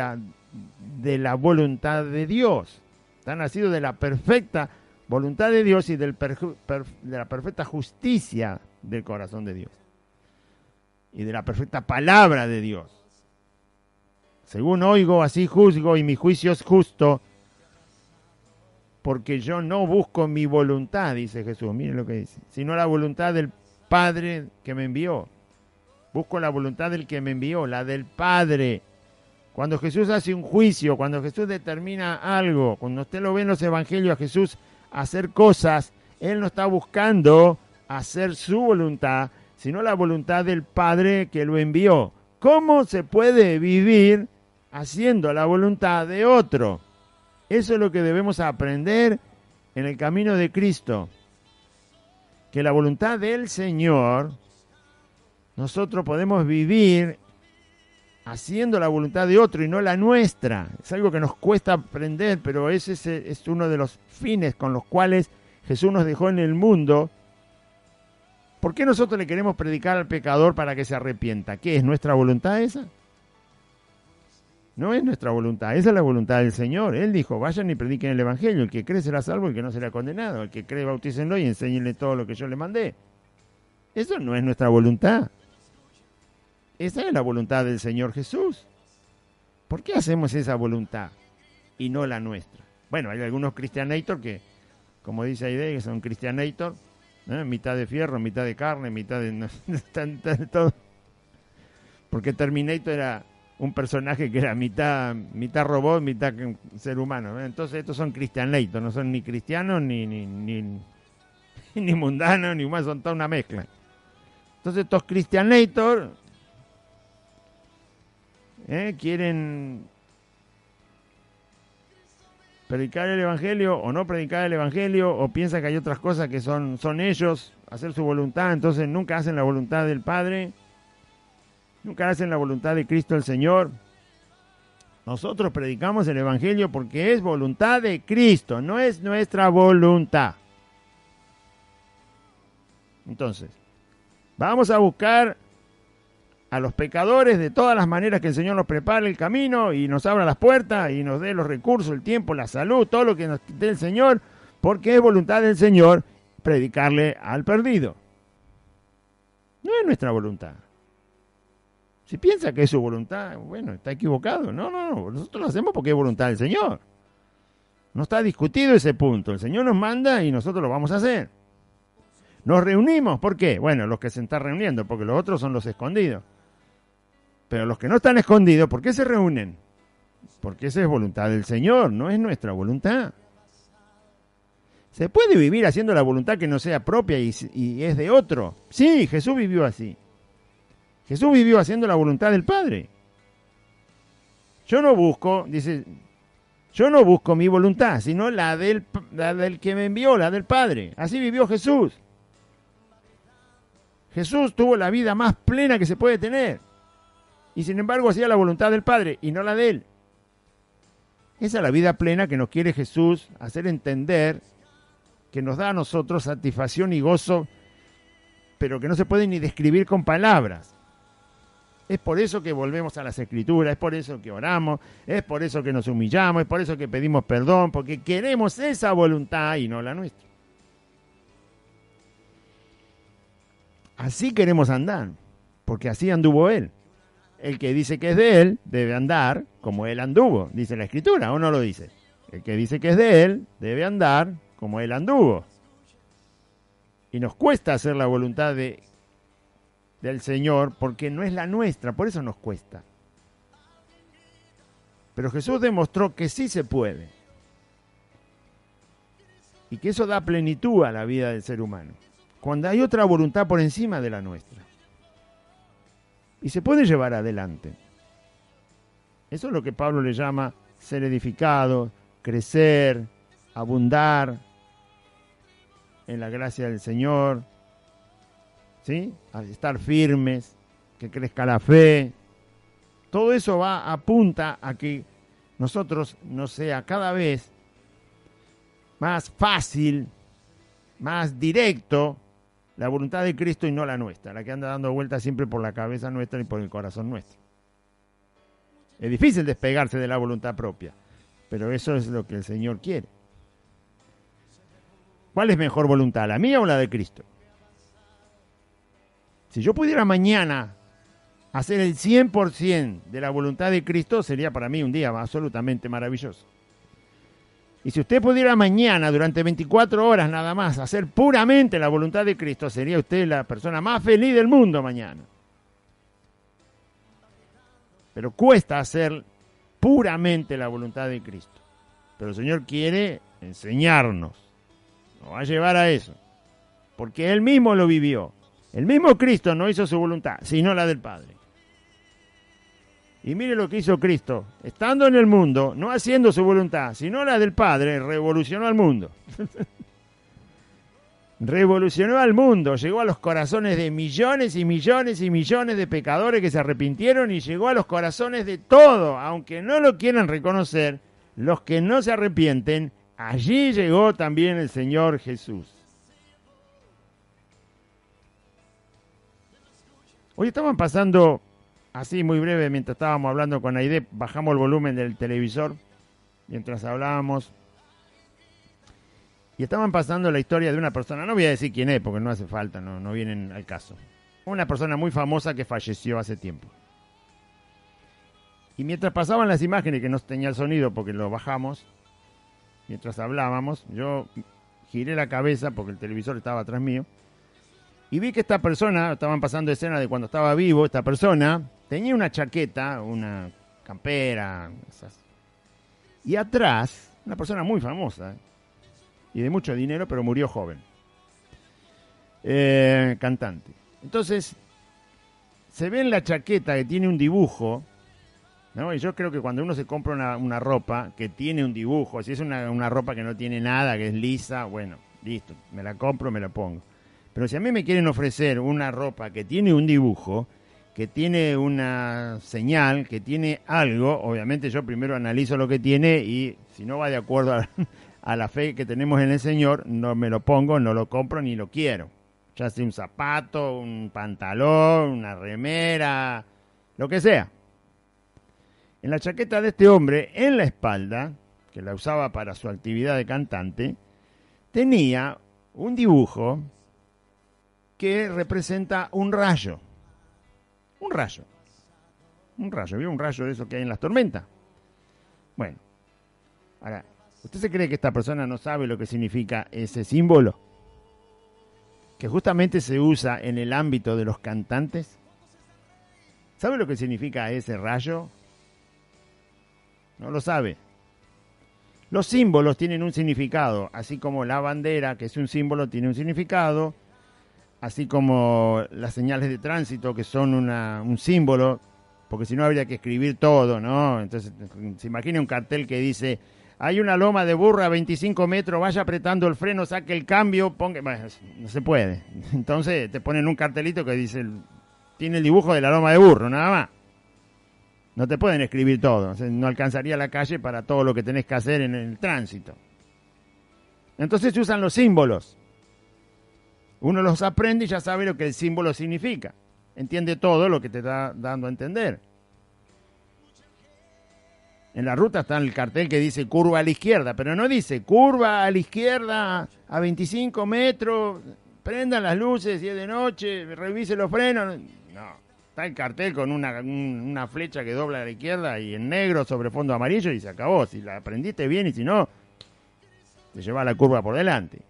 la voluntad de Dios. Está nacido de la perfecta voluntad de Dios y de la perfecta justicia del corazón de Dios. Y de la perfecta palabra de Dios. Según oigo, así juzgo, y mi juicio es justo, porque yo no busco mi voluntad, dice Jesús, miren lo que dice, sino la voluntad del Padre que me envió. Busco la voluntad del que me envió, la del Padre. Cuando Jesús hace un juicio, cuando Jesús determina algo, cuando usted lo ve en los evangelios a Jesús hacer cosas, Él no está buscando hacer su voluntad, sino la voluntad del Padre que lo envió. ¿Cómo se puede vivir haciendo la voluntad de otro? Eso es lo que debemos aprender en el camino de Cristo. Que la voluntad del Señor, nosotros podemos vivir haciendo la voluntad de otro y no la nuestra. Es algo que nos cuesta aprender, pero ese es uno de los fines con los cuales Jesús nos dejó en el mundo. ¿Por qué nosotros le queremos predicar al pecador para que se arrepienta? ¿Qué es nuestra voluntad esa? No es nuestra voluntad, esa es la voluntad del Señor. Él dijo, vayan y prediquen el Evangelio. El que cree será salvo, el que no será condenado. El que cree, bautícenlo y enséñenle todo lo que yo le mandé. Eso no es nuestra voluntad. Esa es la voluntad del Señor Jesús. ¿Por qué hacemos esa voluntad y no la nuestra? Bueno, hay algunos cristianator que, como dice Aide, que son cristianator, mitad de fierro, mitad de carne, mitad de todo. Porque Terminator era un personaje que era mitad robot, mitad ser humano. Entonces estos son cristianator, no son ni cristianos ni mundanos, ni más, son toda una mezcla. Entonces estos cristianator quieren predicar el Evangelio o no predicar el Evangelio, o piensan que hay otras cosas que son ellos, hacer su voluntad, entonces nunca hacen la voluntad del Padre, nunca hacen la voluntad de Cristo el Señor. Nosotros predicamos el Evangelio porque es voluntad de Cristo, no es nuestra voluntad. Entonces, vamos a buscar a los pecadores de todas las maneras que el Señor nos prepare el camino y nos abra las puertas y nos dé los recursos, el tiempo, la salud, todo lo que nos dé el Señor, porque es voluntad del Señor predicarle al perdido. No es nuestra voluntad. Si piensa que es su voluntad, bueno, está equivocado. No, nosotros lo hacemos porque es voluntad del Señor. No está discutido ese punto. El Señor nos manda y nosotros lo vamos a hacer. Nos reunimos, ¿por qué? Bueno, los que se están reuniendo, porque los otros son los escondidos. Pero los que no están escondidos, ¿por qué se reúnen? Porque esa es voluntad del Señor, no es nuestra voluntad. ¿Se puede vivir haciendo la voluntad que no sea propia y es de otro? Sí, Jesús vivió así. Jesús vivió haciendo la voluntad del Padre. Yo no busco mi voluntad, sino la del que me envió, la del Padre. Así vivió Jesús. Jesús tuvo la vida más plena que se puede tener. Y sin embargo hacía la voluntad del Padre y no la de Él. Esa es la vida plena que nos quiere Jesús hacer entender, que nos da a nosotros satisfacción y gozo, pero que no se puede ni describir con palabras. Es por eso que volvemos a las Escrituras, es por eso que oramos, es por eso que nos humillamos, es por eso que pedimos perdón, porque queremos esa voluntad y no la nuestra. Así queremos andar, porque así anduvo Él. El que dice que es de Él debe andar como Él anduvo, dice la Escritura, ¿o no lo dice? El que dice que es de Él debe andar como Él anduvo. Y nos cuesta hacer la voluntad del Señor porque no es la nuestra, por eso nos cuesta. Pero Jesús demostró que sí se puede. y que eso da plenitud a la vida del ser humano. Cuando hay otra voluntad por encima de la nuestra. Y se puede llevar adelante. Eso es lo que Pablo le llama ser edificado, crecer, abundar en la gracia del Señor, ¿sí? A estar firmes, que crezca la fe. Todo eso apunta a que nosotros nos sea cada vez más fácil, más directo la voluntad de Cristo y no la nuestra, la que anda dando vueltas siempre por la cabeza nuestra y por el corazón nuestro. Es difícil despegarse de la voluntad propia, pero eso es lo que el Señor quiere. ¿Cuál es mejor voluntad, la mía o la de Cristo? Si yo pudiera mañana hacer el 100% de la voluntad de Cristo, sería para mí un día absolutamente maravilloso. Y si usted pudiera mañana, durante 24 horas nada más, hacer puramente la voluntad de Cristo, sería usted la persona más feliz del mundo mañana. Pero cuesta hacer puramente la voluntad de Cristo. Pero el Señor quiere enseñarnos, nos va a llevar a eso, porque Él mismo lo vivió. El mismo Cristo no hizo su voluntad, sino la del Padre. Y mire lo que hizo Cristo, estando en el mundo, no haciendo su voluntad, sino la del Padre, revolucionó al mundo. Revolucionó al mundo, llegó a los corazones de millones y millones y millones de pecadores que se arrepintieron y llegó a los corazones de todos, aunque no lo quieran reconocer, los que no se arrepienten, allí llegó también el Señor Jesús. Hoy estaban pasando, así muy breve, mientras estábamos hablando con Aide, bajamos el volumen del televisor, mientras hablábamos, y estaban pasando la historia de una persona, no voy a decir quién es, porque no hace falta, no vienen al caso. Una persona muy famosa que falleció hace tiempo. Y mientras pasaban las imágenes, que no tenía el sonido porque lo bajamos, mientras hablábamos, yo giré la cabeza porque el televisor estaba atrás mío, y vi que esta persona, estaban pasando escenas de cuando estaba vivo, esta persona tenía una chaqueta, una campera, esas. Y atrás, una persona muy famosa, y de mucho dinero, pero murió joven. Cantante. Entonces, se ve en la chaqueta que tiene un dibujo, ¿no? Y yo creo que cuando uno se compra una ropa que tiene un dibujo, si es una ropa que no tiene nada, que es lisa, bueno, listo, me la compro, me la pongo. Pero si a mí me quieren ofrecer una ropa que tiene un dibujo, que tiene una señal, que tiene algo, obviamente yo primero analizo lo que tiene y si no va de acuerdo a la fe que tenemos en el Señor, no me lo pongo, no lo compro ni lo quiero. Ya sea un zapato, un pantalón, una remera, lo que sea. En la chaqueta de este hombre, en la espalda, que la usaba para su actividad de cantante, tenía un dibujo que representa un rayo. Un rayo. Un rayo. ¿Vio un rayo de eso que hay en las tormentas? Bueno. Ahora, ¿usted se cree que esta persona no sabe lo que significa ese símbolo? Que justamente se usa en el ámbito de los cantantes. ¿Sabe lo que significa ese rayo? No lo sabe. Los símbolos tienen un significado, así como la bandera, que es un símbolo, tiene un significado. Así como las señales de tránsito, que son un símbolo, porque si no habría que escribir todo, ¿no? Entonces, se imagina un cartel que dice, hay una loma de burro a 25 metros, vaya apretando el freno, saque el cambio, ponga... Bueno, no se puede. Entonces te ponen un cartelito que dice, tiene el dibujo de la loma de burro, nada más. No te pueden escribir todo, no alcanzaría la calle para todo lo que tenés que hacer en el tránsito. Entonces se usan los símbolos. Uno los aprende y ya sabe lo que el símbolo significa. Entiende todo lo que te está dando a entender. En la ruta está el cartel que dice curva a la izquierda, pero no dice curva a la izquierda a 25 metros, prendan las luces si es de noche, revise los frenos. No, está el cartel con una flecha que dobla a la izquierda y en negro sobre fondo amarillo y se acabó. Si la aprendiste bien y si no, te lleva la curva por delante.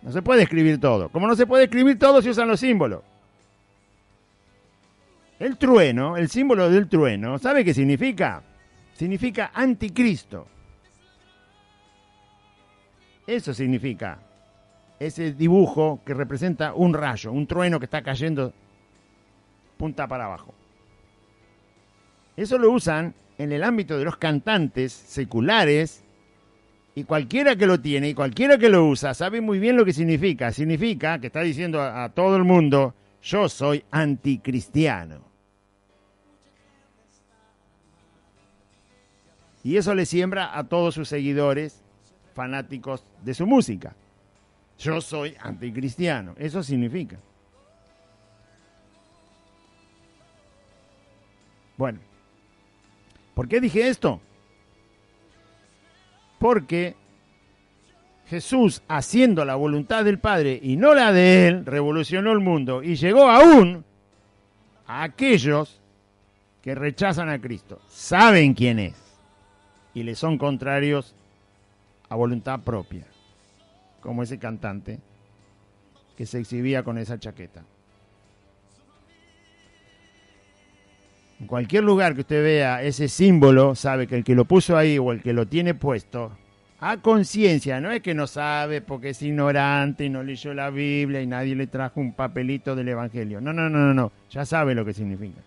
No se puede escribir todo. Como no se puede escribir todo, se usan los símbolos. El trueno, el símbolo del trueno, ¿sabe qué significa? Significa anticristo. Eso significa ese dibujo que representa un rayo, un trueno que está cayendo punta para abajo. Eso lo usan en el ámbito de los cantantes seculares, y cualquiera que lo tiene y cualquiera que lo usa sabe muy bien lo que significa. Significa que está diciendo a todo el mundo: yo soy anticristiano. Y eso le siembra a todos sus seguidores fanáticos de su música. Yo soy anticristiano. Eso significa. Bueno, ¿por qué dije esto? Porque Jesús, haciendo la voluntad del Padre y no la de Él, revolucionó el mundo y llegó aún a aquellos que rechazan a Cristo. Saben quién es y le son contrarios a voluntad propia, como ese cantante que se exhibía con esa chaqueta. En cualquier lugar que usted vea ese símbolo, sabe que el que lo puso ahí o el que lo tiene puesto, a conciencia, no es que no sabe porque es ignorante y no leyó la Biblia y nadie le trajo un papelito del Evangelio. No, ya sabe lo que significa.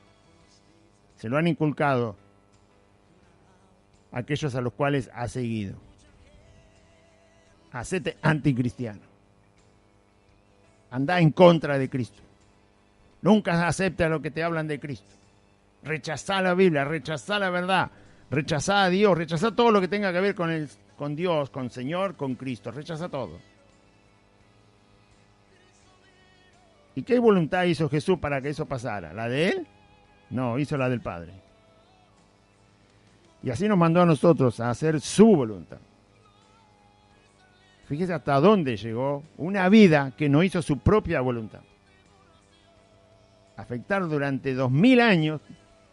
Se lo han inculcado aquellos a los cuales ha seguido. Hacete anticristiano. Anda en contra de Cristo. Nunca acepta lo que te hablan de Cristo. Rechazá la Biblia, rechazá la verdad, rechazá a Dios, rechazá todo lo que tenga que ver con Dios, con Señor, con Cristo, rechazá todo. ¿Y qué voluntad hizo Jesús para que eso pasara? ¿La de Él? No, hizo la del Padre. Y así nos mandó a nosotros a hacer su voluntad. Fíjese hasta dónde llegó una vida que no hizo su propia voluntad. Afectar durante 2000 años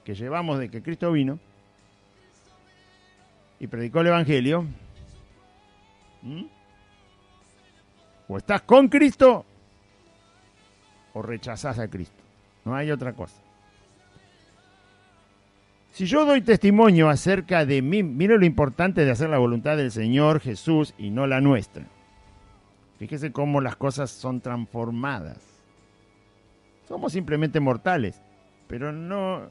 que llevamos de que Cristo vino y predicó el Evangelio. O estás con Cristo o rechazás a Cristo. No hay otra cosa. Si yo doy testimonio acerca de mí, mire lo importante de hacer la voluntad del Señor Jesús y no la nuestra. Fíjese cómo las cosas son transformadas. Somos simplemente mortales, pero no,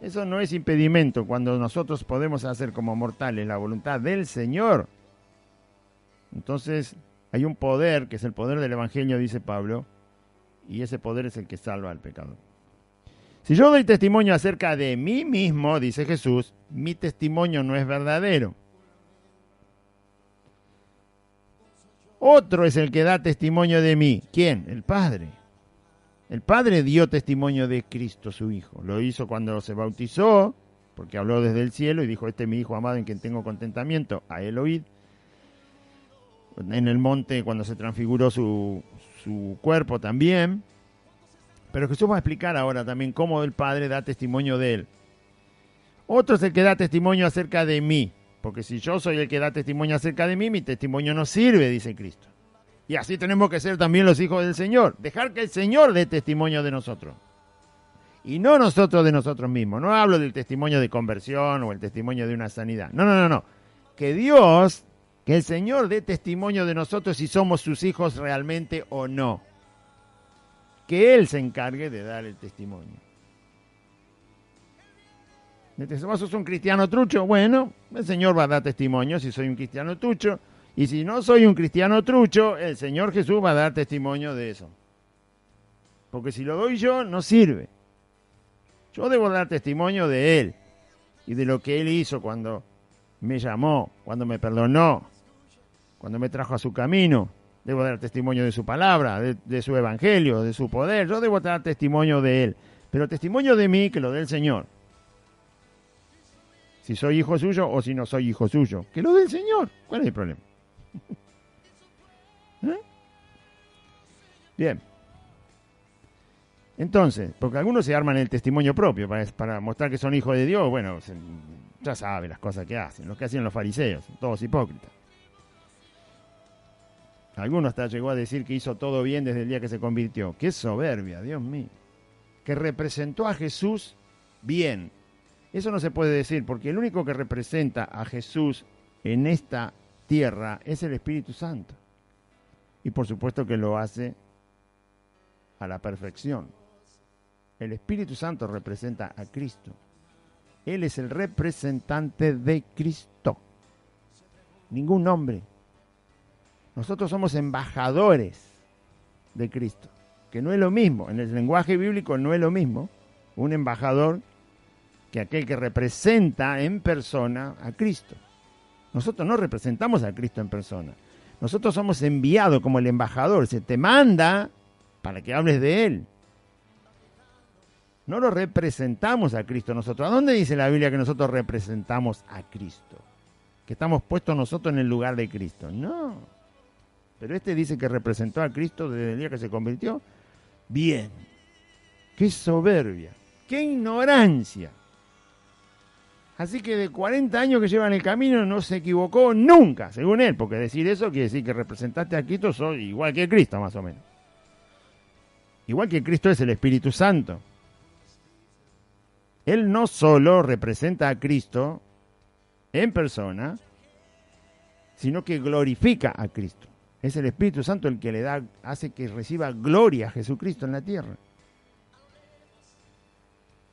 eso no es impedimento cuando nosotros podemos hacer como mortales la voluntad del Señor. Entonces hay un poder que es el poder del Evangelio, dice Pablo, y ese poder es el que salva al pecador. Si yo doy testimonio acerca de mí mismo, dice Jesús, mi testimonio no es verdadero. Otro es el que da testimonio de mí. ¿Quién? El Padre. El Padre dio testimonio de Cristo, su Hijo. Lo hizo cuando se bautizó, porque habló desde el cielo y dijo: este es mi Hijo amado en quien tengo contentamiento, a él oíd. En el monte, cuando se transfiguró su cuerpo también. Pero Jesús va a explicar ahora también cómo el Padre da testimonio de él. Otro es el que da testimonio acerca de mí, porque si yo soy el que da testimonio acerca de mí, mi testimonio no sirve, dice Cristo. Y así tenemos que ser también los hijos del Señor. Dejar que el Señor dé testimonio de nosotros. Y no nosotros de nosotros mismos. No hablo del testimonio de conversión o el testimonio de una sanidad. No. Que Dios, que el Señor dé testimonio de nosotros si somos sus hijos realmente o no. Que Él se encargue de dar el testimonio. ¿Vos sos un cristiano trucho? Bueno, el Señor va a dar testimonio si soy un cristiano trucho. Y si no soy un cristiano trucho, el Señor Jesús va a dar testimonio de eso. Porque si lo doy yo, no sirve. Yo debo dar testimonio de Él y de lo que Él hizo cuando me llamó, cuando me perdonó, cuando me trajo a su camino. Debo dar testimonio de su palabra, de su evangelio, de su poder. Yo debo dar testimonio de Él. Pero testimonio de mí que lo dé el Señor. Si soy hijo suyo o si no soy hijo suyo. Que lo dé el Señor. ¿Cuál es el problema? Bien. Entonces, porque algunos se arman el testimonio propio para mostrar que son hijos de Dios. Bueno, ya sabe las cosas que hacen, lo que hacían los fariseos, todos hipócritas. Algunos hasta llegó a decir que hizo todo bien desde el día que se convirtió. ¡Qué soberbia, Dios mío! Que representó a Jesús bien. Eso no se puede decir, porque el único que representa a Jesús en esta tierra es el Espíritu Santo. Y por supuesto que lo hace a la perfección. El Espíritu Santo representa a Cristo. Él es el representante de Cristo. Ningún hombre. Nosotros somos embajadores de Cristo, que no es lo mismo. En el lenguaje bíblico no es lo mismo un embajador que aquel que representa en persona a Cristo. Nosotros no representamos a Cristo en persona. Nosotros somos enviados como el embajador. Se te manda para que hables de Él. No lo representamos a Cristo nosotros. ¿A dónde dice la Biblia que nosotros representamos a Cristo? Que estamos puestos nosotros en el lugar de Cristo. No. Pero este dice que representó a Cristo desde el día que se convirtió. Bien. Qué soberbia. Qué ignorancia. Así que de 40 años que lleva en el camino no se equivocó nunca, según él. Porque decir eso quiere decir que representaste a Cristo, soy igual que Cristo, más o menos. Igual que Cristo es el Espíritu Santo. Él no solo representa a Cristo en persona, sino que glorifica a Cristo. Es el Espíritu Santo el que le da, hace que reciba gloria a Jesucristo en la tierra.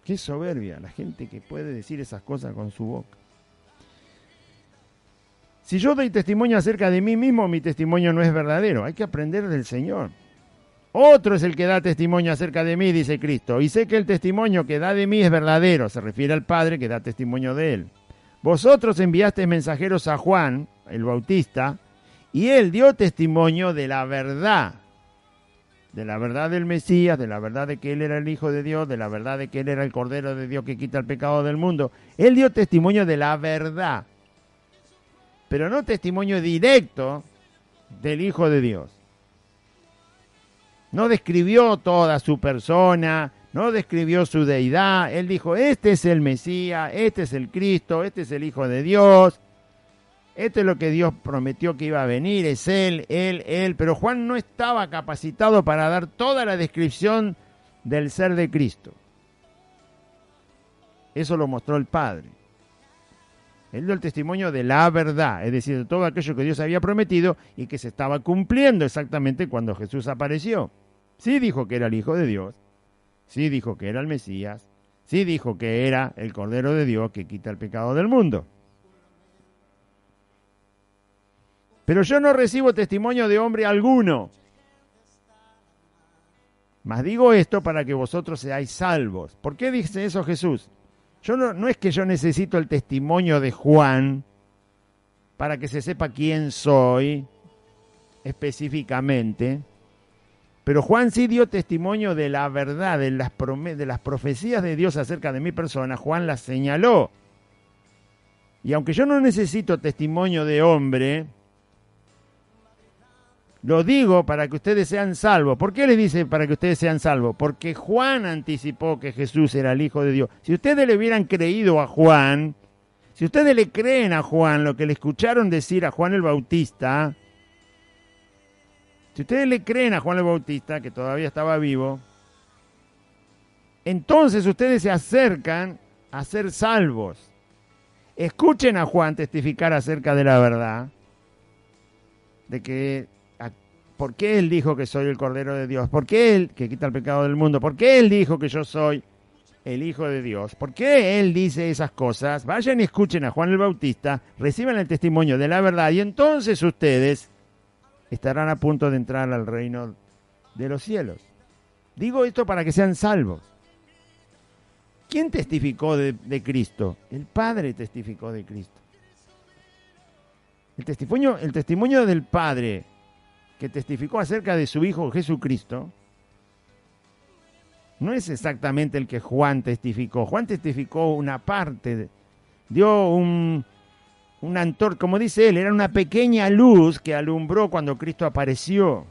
Qué soberbia la gente que puede decir esas cosas con su boca. Si yo doy testimonio acerca de mí mismo, mi testimonio no es verdadero. Hay que aprender del Señor. Otro es el que da testimonio acerca de mí, dice Cristo, y sé que el testimonio que da de mí es verdadero. Se refiere al Padre que da testimonio de él. Vosotros enviasteis mensajeros a Juan, el Bautista, y él dio testimonio de la verdad del Mesías, de la verdad de que él era el Hijo de Dios, de la verdad de que él era el Cordero de Dios que quita el pecado del mundo. Él dio testimonio de la verdad, pero no testimonio directo del Hijo de Dios. No describió toda su persona, no describió su deidad. Él dijo, este es el Mesías, este es el Cristo, este es el Hijo de Dios. Esto es lo que Dios prometió que iba a venir, es Él. Pero Juan no estaba capacitado para dar toda la descripción del ser de Cristo. Eso lo mostró el Padre. Él dio el testimonio de la verdad, es decir, de todo aquello que Dios había prometido y que se estaba cumpliendo exactamente cuando Jesús apareció. Sí dijo que era el Hijo de Dios, sí dijo que era el Mesías, sí dijo que era el Cordero de Dios que quita el pecado del mundo. Pero yo no recibo testimonio de hombre alguno. Mas digo esto para que vosotros seáis salvos. ¿Por qué dice eso Jesús? No es que yo necesito el testimonio de Juan para que se sepa quién soy específicamente. Pero Juan sí dio testimonio de la verdad, de las profecías de Dios acerca de mi persona. Juan las señaló. Y aunque yo no necesito testimonio de hombre, lo digo para que ustedes sean salvos. ¿Por qué les dice para que ustedes sean salvos? Porque Juan anticipó que Jesús era el Hijo de Dios. Si ustedes le hubieran creído a Juan, si ustedes le creen a Juan lo que le escucharon decir a Juan el Bautista, si ustedes le creen a Juan el Bautista, que todavía estaba vivo, entonces ustedes se acercan a ser salvos. Escuchen a Juan testificar acerca de la verdad, de que ¿por qué él dijo que soy el Cordero de Dios? ¿Por qué él, que quita el pecado del mundo? ¿Por qué él dijo que yo soy el Hijo de Dios? ¿Por qué él dice esas cosas? Vayan y escuchen a Juan el Bautista, reciban el testimonio de la verdad y entonces ustedes estarán a punto de entrar al reino de los cielos. Digo esto para que sean salvos. ¿Quién testificó de Cristo? El Padre testificó de Cristo. El testimonio del Padre que testificó acerca de su Hijo Jesucristo, no es exactamente el que Juan testificó. Juan testificó una parte, dio una antorcha, como dice él, era una pequeña luz que alumbró cuando Cristo apareció.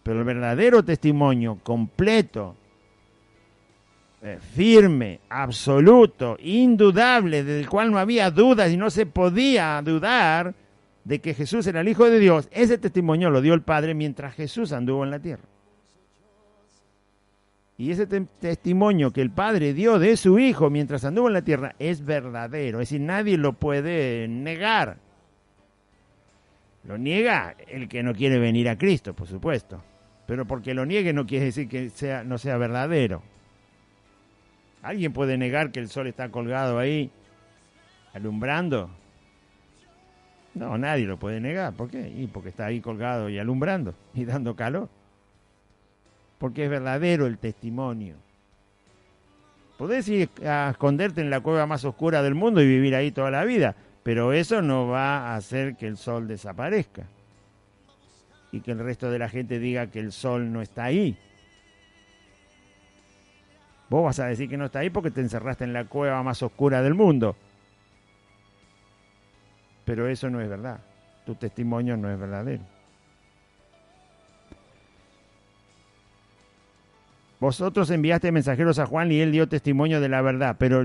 Pero el verdadero testimonio completo, firme, absoluto, indudable, del cual no había dudas y no se podía dudar, de que Jesús era el Hijo de Dios, ese testimonio lo dio el Padre mientras Jesús anduvo en la tierra. Y ese testimonio que el Padre dio de su Hijo mientras anduvo en la tierra es verdadero, es decir, nadie lo puede negar. Lo niega el que no quiere venir a Cristo, por supuesto. Pero porque lo niegue no quiere decir que no sea verdadero. ¿Alguien puede negar que el sol está colgado ahí, alumbrando? No, nadie lo puede negar. ¿Por qué? Y porque está ahí colgado y alumbrando y dando calor. Porque es verdadero el testimonio. Podés ir a esconderte en la cueva más oscura del mundo y vivir ahí toda la vida, pero eso no va a hacer que el sol desaparezca y que el resto de la gente diga que el sol no está ahí. Vos vas a decir que no está ahí porque te encerraste en la cueva más oscura del mundo. Pero eso no es verdad. Tu testimonio no es verdadero. Vosotros enviaste mensajeros a Juan y él dio testimonio de la verdad, pero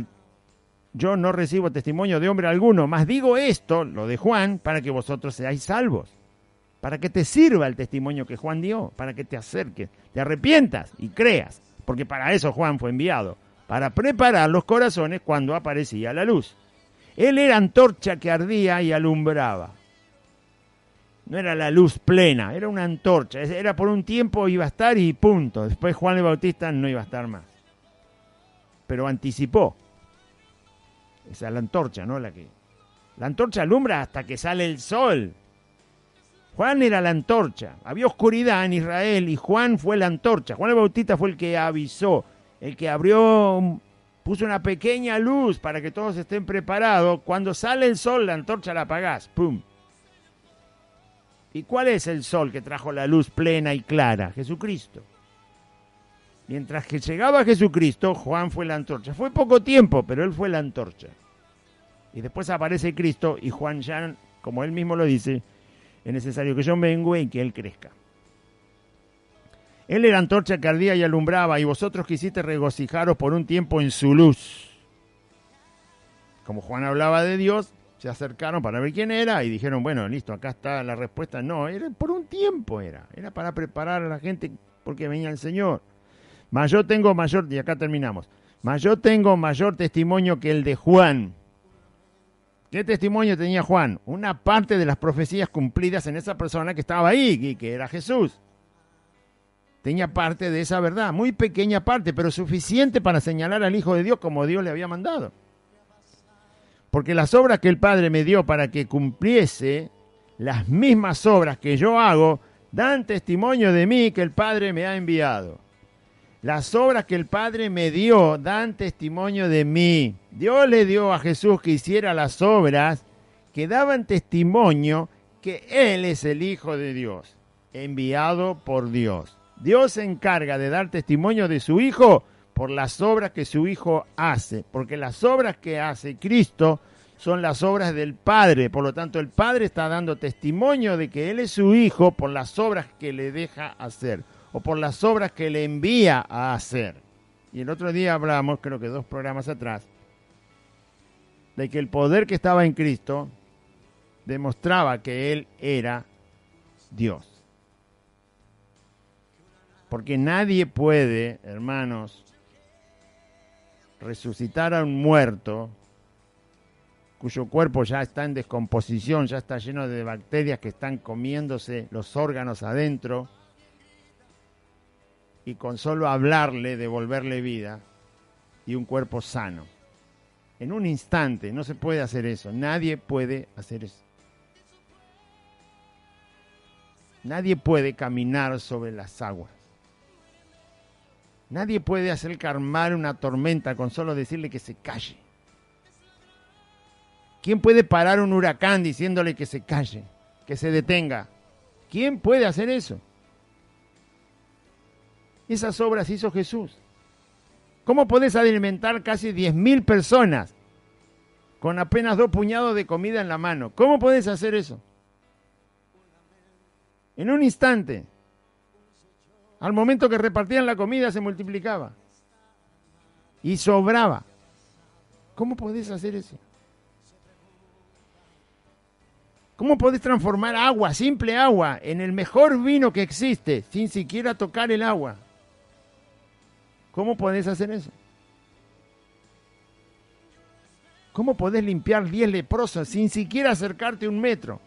yo no recibo testimonio de hombre alguno, mas digo esto, lo de Juan, para que vosotros seáis salvos, para que te sirva el testimonio que Juan dio, para que te acerques, te arrepientas y creas, porque para eso Juan fue enviado, para preparar los corazones cuando aparecía la luz. Él era antorcha que ardía y alumbraba. No era la luz plena, era una antorcha. Era por un tiempo iba a estar y punto. Después Juan el Bautista no iba a estar más. Pero anticipó. Esa es la antorcha, ¿no? La antorcha alumbra hasta que sale el sol. Juan era la antorcha. Había oscuridad en Israel y Juan fue la antorcha. Juan el Bautista fue el que avisó, el que abrió, puso una pequeña luz para que todos estén preparados. Cuando sale el sol, la antorcha la apagás. ¡Pum! ¿Y cuál es el sol que trajo la luz plena y clara? Jesucristo. Mientras que llegaba Jesucristo, Juan fue la antorcha. Fue poco tiempo, pero él fue la antorcha. Y después aparece Cristo y Juan ya, como él mismo lo dice, es necesario que yo mengüe y que él crezca. Él era antorcha que ardía y alumbraba, y vosotros quisiste regocijaros por un tiempo en su luz. Como Juan hablaba de Dios, se acercaron para ver quién era y dijeron, bueno, listo, acá está la respuesta. No, era por un tiempo era para preparar a la gente porque venía el Señor. Mas yo tengo mayor, y acá terminamos, mas yo tengo mayor testimonio que el de Juan. ¿Qué testimonio tenía Juan? Una parte de las profecías cumplidas en esa persona que estaba ahí, y que era Jesús. Tenía parte de esa verdad, muy pequeña parte, pero suficiente para señalar al Hijo de Dios como Dios le había mandado. Porque las obras que el Padre me dio para que cumpliese, las mismas obras que yo hago, dan testimonio de mí que el Padre me ha enviado. Las obras que el Padre me dio dan testimonio de mí. Dios le dio a Jesús que hiciera las obras que daban testimonio que Él es el Hijo de Dios, enviado por Dios. Dios se encarga de dar testimonio de su Hijo por las obras que su Hijo hace, porque las obras que hace Cristo son las obras del Padre. Por lo tanto, el Padre está dando testimonio de que Él es su Hijo por las obras que le deja hacer, o por las obras que le envía a hacer. Y el otro día hablamos, creo que 2 programas atrás, de que el poder que estaba en Cristo demostraba que Él era Dios. Porque nadie puede, hermanos, resucitar a un muerto cuyo cuerpo ya está en descomposición, ya está lleno de bacterias que están comiéndose los órganos adentro, y con solo hablarle, devolverle vida, y un cuerpo sano. En un instante, no se puede hacer eso, nadie puede hacer eso. Nadie puede caminar sobre las aguas. Nadie puede hacer calmar una tormenta con solo decirle que se calle. ¿Quién puede parar un huracán diciéndole que se calle, que se detenga? ¿Quién puede hacer eso? Esas obras hizo Jesús. ¿Cómo podés alimentar casi 10.000 personas con apenas 2 puñados de comida en la mano? ¿Cómo podés hacer eso? En un instante. Al momento que repartían la comida se multiplicaba y sobraba. ¿Cómo podés hacer eso? ¿Cómo podés transformar agua, simple agua, en el mejor vino que existe sin siquiera tocar el agua? ¿Cómo podés hacer eso? ¿Cómo podés limpiar 10 leprosos sin siquiera acercarte 1 metro?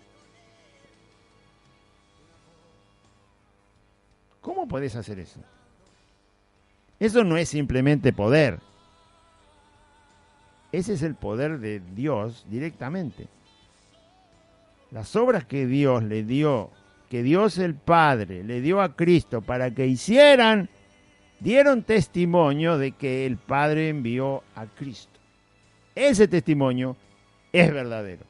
podés hacer eso. Eso no es simplemente poder. Ese es el poder de Dios directamente. Las obras que Dios le dio, que Dios el Padre le dio a Cristo para que hicieran, dieron testimonio de que el Padre envió a Cristo. Ese testimonio es verdadero.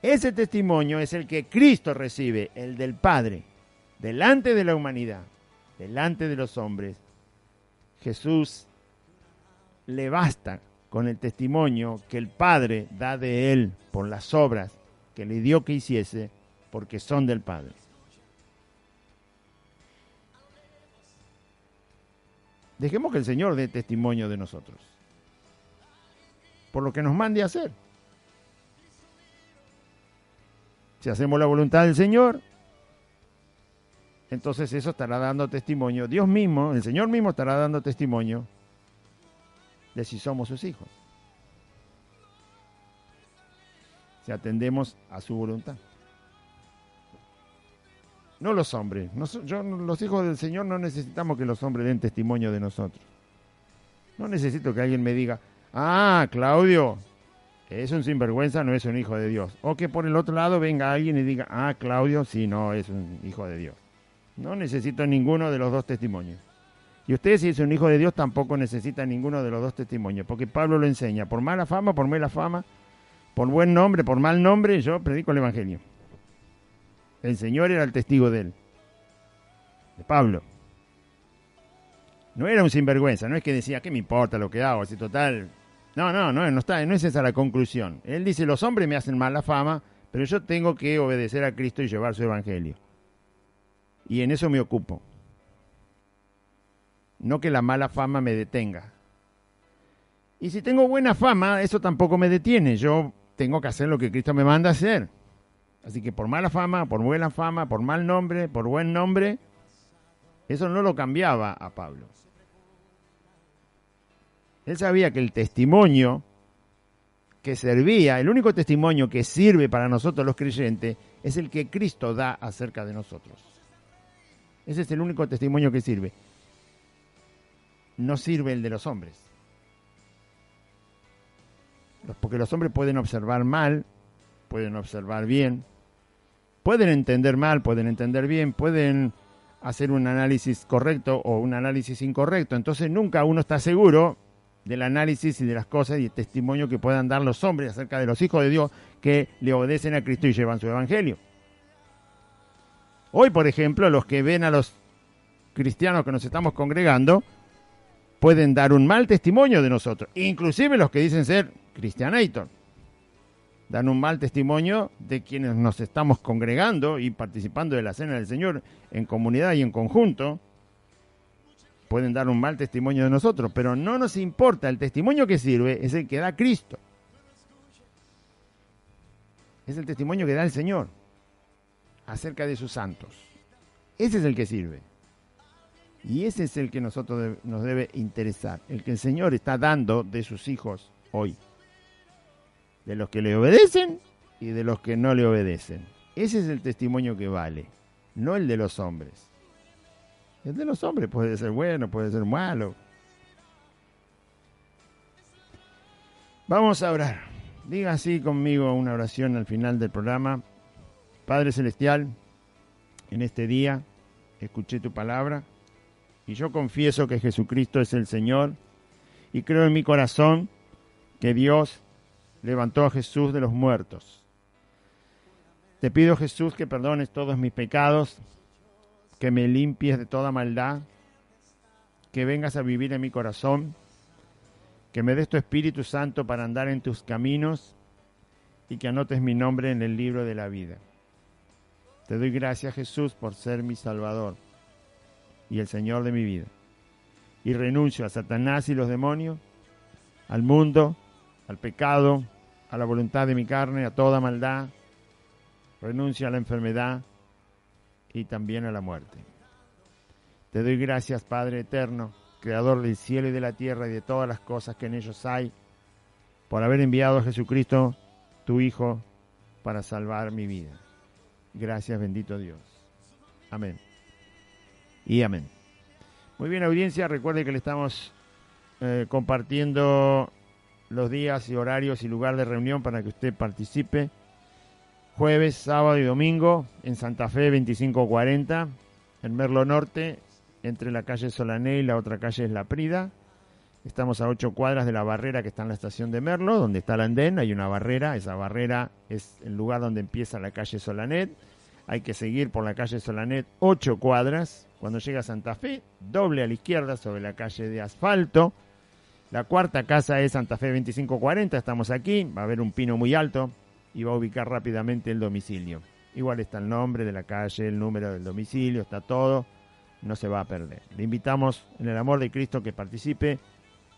Ese testimonio es el que Cristo recibe, el del Padre, delante de la humanidad, delante de los hombres. Jesús le basta con el testimonio que el Padre da de él por las obras que le dio que hiciese, porque son del Padre. Dejemos que el Señor dé testimonio de nosotros, por lo que nos mande a hacer. Si hacemos la voluntad del Señor, entonces eso estará dando testimonio. Dios mismo, el Señor mismo estará dando testimonio de si somos sus hijos. Si atendemos a su voluntad. No los hombres. Los hijos del Señor no necesitamos que los hombres den testimonio de nosotros. No necesito que alguien me diga, Claudio es un sinvergüenza, no es un hijo de Dios. O que por el otro lado venga alguien y diga, Claudio sí, no es un hijo de Dios. No necesito ninguno de los dos testimonios. Y usted, si es un hijo de Dios, tampoco necesita ninguno de los dos testimonios, porque Pablo lo enseña, por mala fama, por mala fama, por buen nombre, por mal nombre, yo predico el Evangelio. El Señor era el testigo de él, de Pablo. No era un sinvergüenza, no es que decía, ¿qué me importa lo que hago? Si total... No es esa la conclusión. Él dice, los hombres me hacen mala fama, pero yo tengo que obedecer a Cristo y llevar su Evangelio. Y en eso me ocupo. No que la mala fama me detenga. Y si tengo buena fama, eso tampoco me detiene. Yo tengo que hacer lo que Cristo me manda a hacer. Así que por mala fama, por buena fama, por mal nombre, por buen nombre, eso no lo cambiaba a Pablo. Él sabía que el testimonio que servía, el único testimonio que sirve para nosotros los creyentes, es el que Cristo da acerca de nosotros. Ese es el único testimonio que sirve. No sirve el de los hombres. Porque los hombres pueden observar mal, pueden observar bien, pueden entender mal, pueden entender bien, pueden hacer un análisis correcto o un análisis incorrecto. Entonces nunca uno está seguro del análisis y de las cosas y el testimonio que puedan dar los hombres acerca de los hijos de Dios que le obedecen a Cristo y llevan su evangelio. Hoy, por ejemplo, los que ven a los cristianos que nos estamos congregando pueden dar un mal testimonio de nosotros, inclusive los que dicen ser Christianator. Dan un mal testimonio de quienes nos estamos congregando y participando de la cena del Señor en comunidad y en conjunto. Pueden dar un mal testimonio de nosotros, pero no nos importa. El testimonio que sirve es el que da Cristo. Es el testimonio que da el Señor acerca de sus santos. Ese es el que sirve. Y ese es el que nos debe interesar. El que el Señor está dando de sus hijos hoy. De los que le obedecen y de los que no le obedecen. Ese es el testimonio que vale, no el de los hombres. El de los hombres puede ser bueno, puede ser malo. Vamos a orar. Diga así conmigo una oración al final del programa. Padre Celestial, en este día escuché tu palabra y yo confieso que Jesucristo es el Señor y creo en mi corazón que Dios levantó a Jesús de los muertos. Te pido, Jesús, que perdones todos mis pecados, que me limpies de toda maldad, que vengas a vivir en mi corazón, que me des tu Espíritu Santo para andar en tus caminos y que anotes mi nombre en el libro de la vida. Te doy gracias, Jesús, por ser mi Salvador y el Señor de mi vida. Y renuncio a Satanás y los demonios, al mundo, al pecado, a la voluntad de mi carne, a toda maldad. Renuncio a la enfermedad y también a la muerte. Te doy gracias, Padre eterno, Creador del cielo y de la tierra y de todas las cosas que en ellos hay, por haber enviado a Jesucristo, tu Hijo, para salvar mi vida. Gracias, bendito Dios. Amén. y amén. Muy bien, audiencia, recuerde que le estamos compartiendo los días y horarios y lugar de reunión para que usted participe. Jueves, sábado y domingo en Santa Fe 2540, en Merlo Norte, entre la calle Solané y la otra calle es La Prida. Estamos a 8 cuadras de la barrera que está en la estación de Merlo, donde está el andén, hay una barrera, esa barrera es el lugar donde empieza la calle Solanet. Hay que seguir por la calle Solanet 8 cuadras. Cuando llega a Santa Fe, doble a la izquierda sobre la calle de asfalto. La cuarta casa es Santa Fe 2540, estamos aquí, va a haber un pino muy alto y va a ubicar rápidamente el domicilio. Igual está el nombre de la calle, el número del domicilio, está todo, no se va a perder. Le invitamos en el amor de Cristo que participe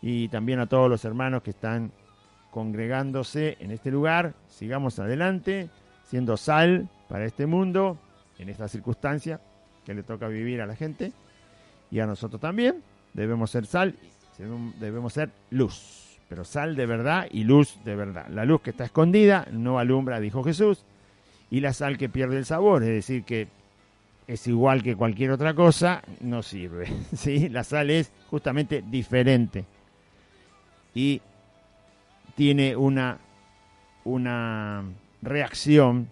y también a todos los hermanos que están congregándose en este lugar. Sigamos adelante, siendo sal para este mundo, en esta circunstancia que le toca vivir a la gente y a nosotros también. Debemos ser sal, debemos ser luz, pero sal de verdad y luz de verdad. La luz que está escondida no alumbra, dijo Jesús, y la sal que pierde el sabor, es decir, que es igual que cualquier otra cosa, no sirve, ¿sí? La sal es justamente diferente y tiene una reacción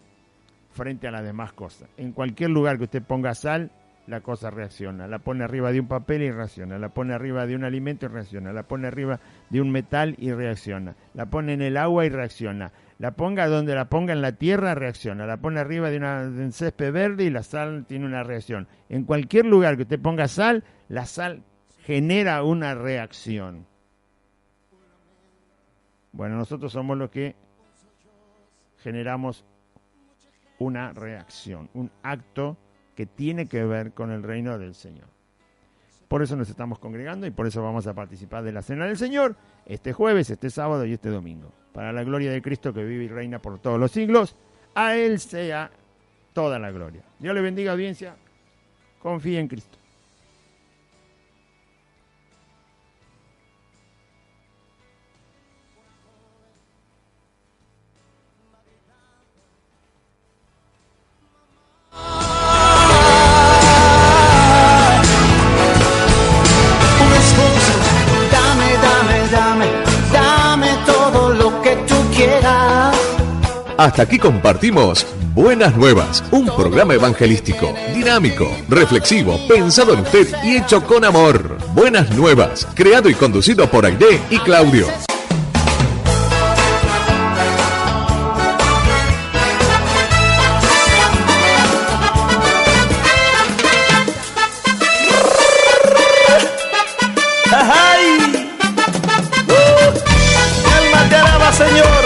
frente a las demás cosas. En cualquier lugar que usted ponga sal, la cosa reacciona. La pone arriba de un papel y reacciona. La pone arriba de un alimento y reacciona. La pone arriba de un metal y reacciona. La pone en el agua y reacciona. La ponga donde la ponga en la tierra, reacciona. La pone arriba de un césped verde y la sal tiene una reacción. En cualquier lugar que usted ponga sal, la sal genera una reacción. Bueno, nosotros somos los que generamos una reacción, un acto que tiene que ver con el reino del Señor. Por eso nos estamos congregando y por eso vamos a participar de la Cena del Señor este jueves, este sábado y este domingo. Para la gloria de Cristo que vive y reina por todos los siglos, a Él sea toda la gloria. Dios le bendiga, audiencia. Confíe en Cristo. Hasta aquí compartimos Buenas Nuevas, un programa evangelístico, dinámico, reflexivo, pensado en usted y hecho con amor. Buenas Nuevas, creado y conducido por Aide y Claudio. ¡Ay! ¡Alma te alaba, Señor!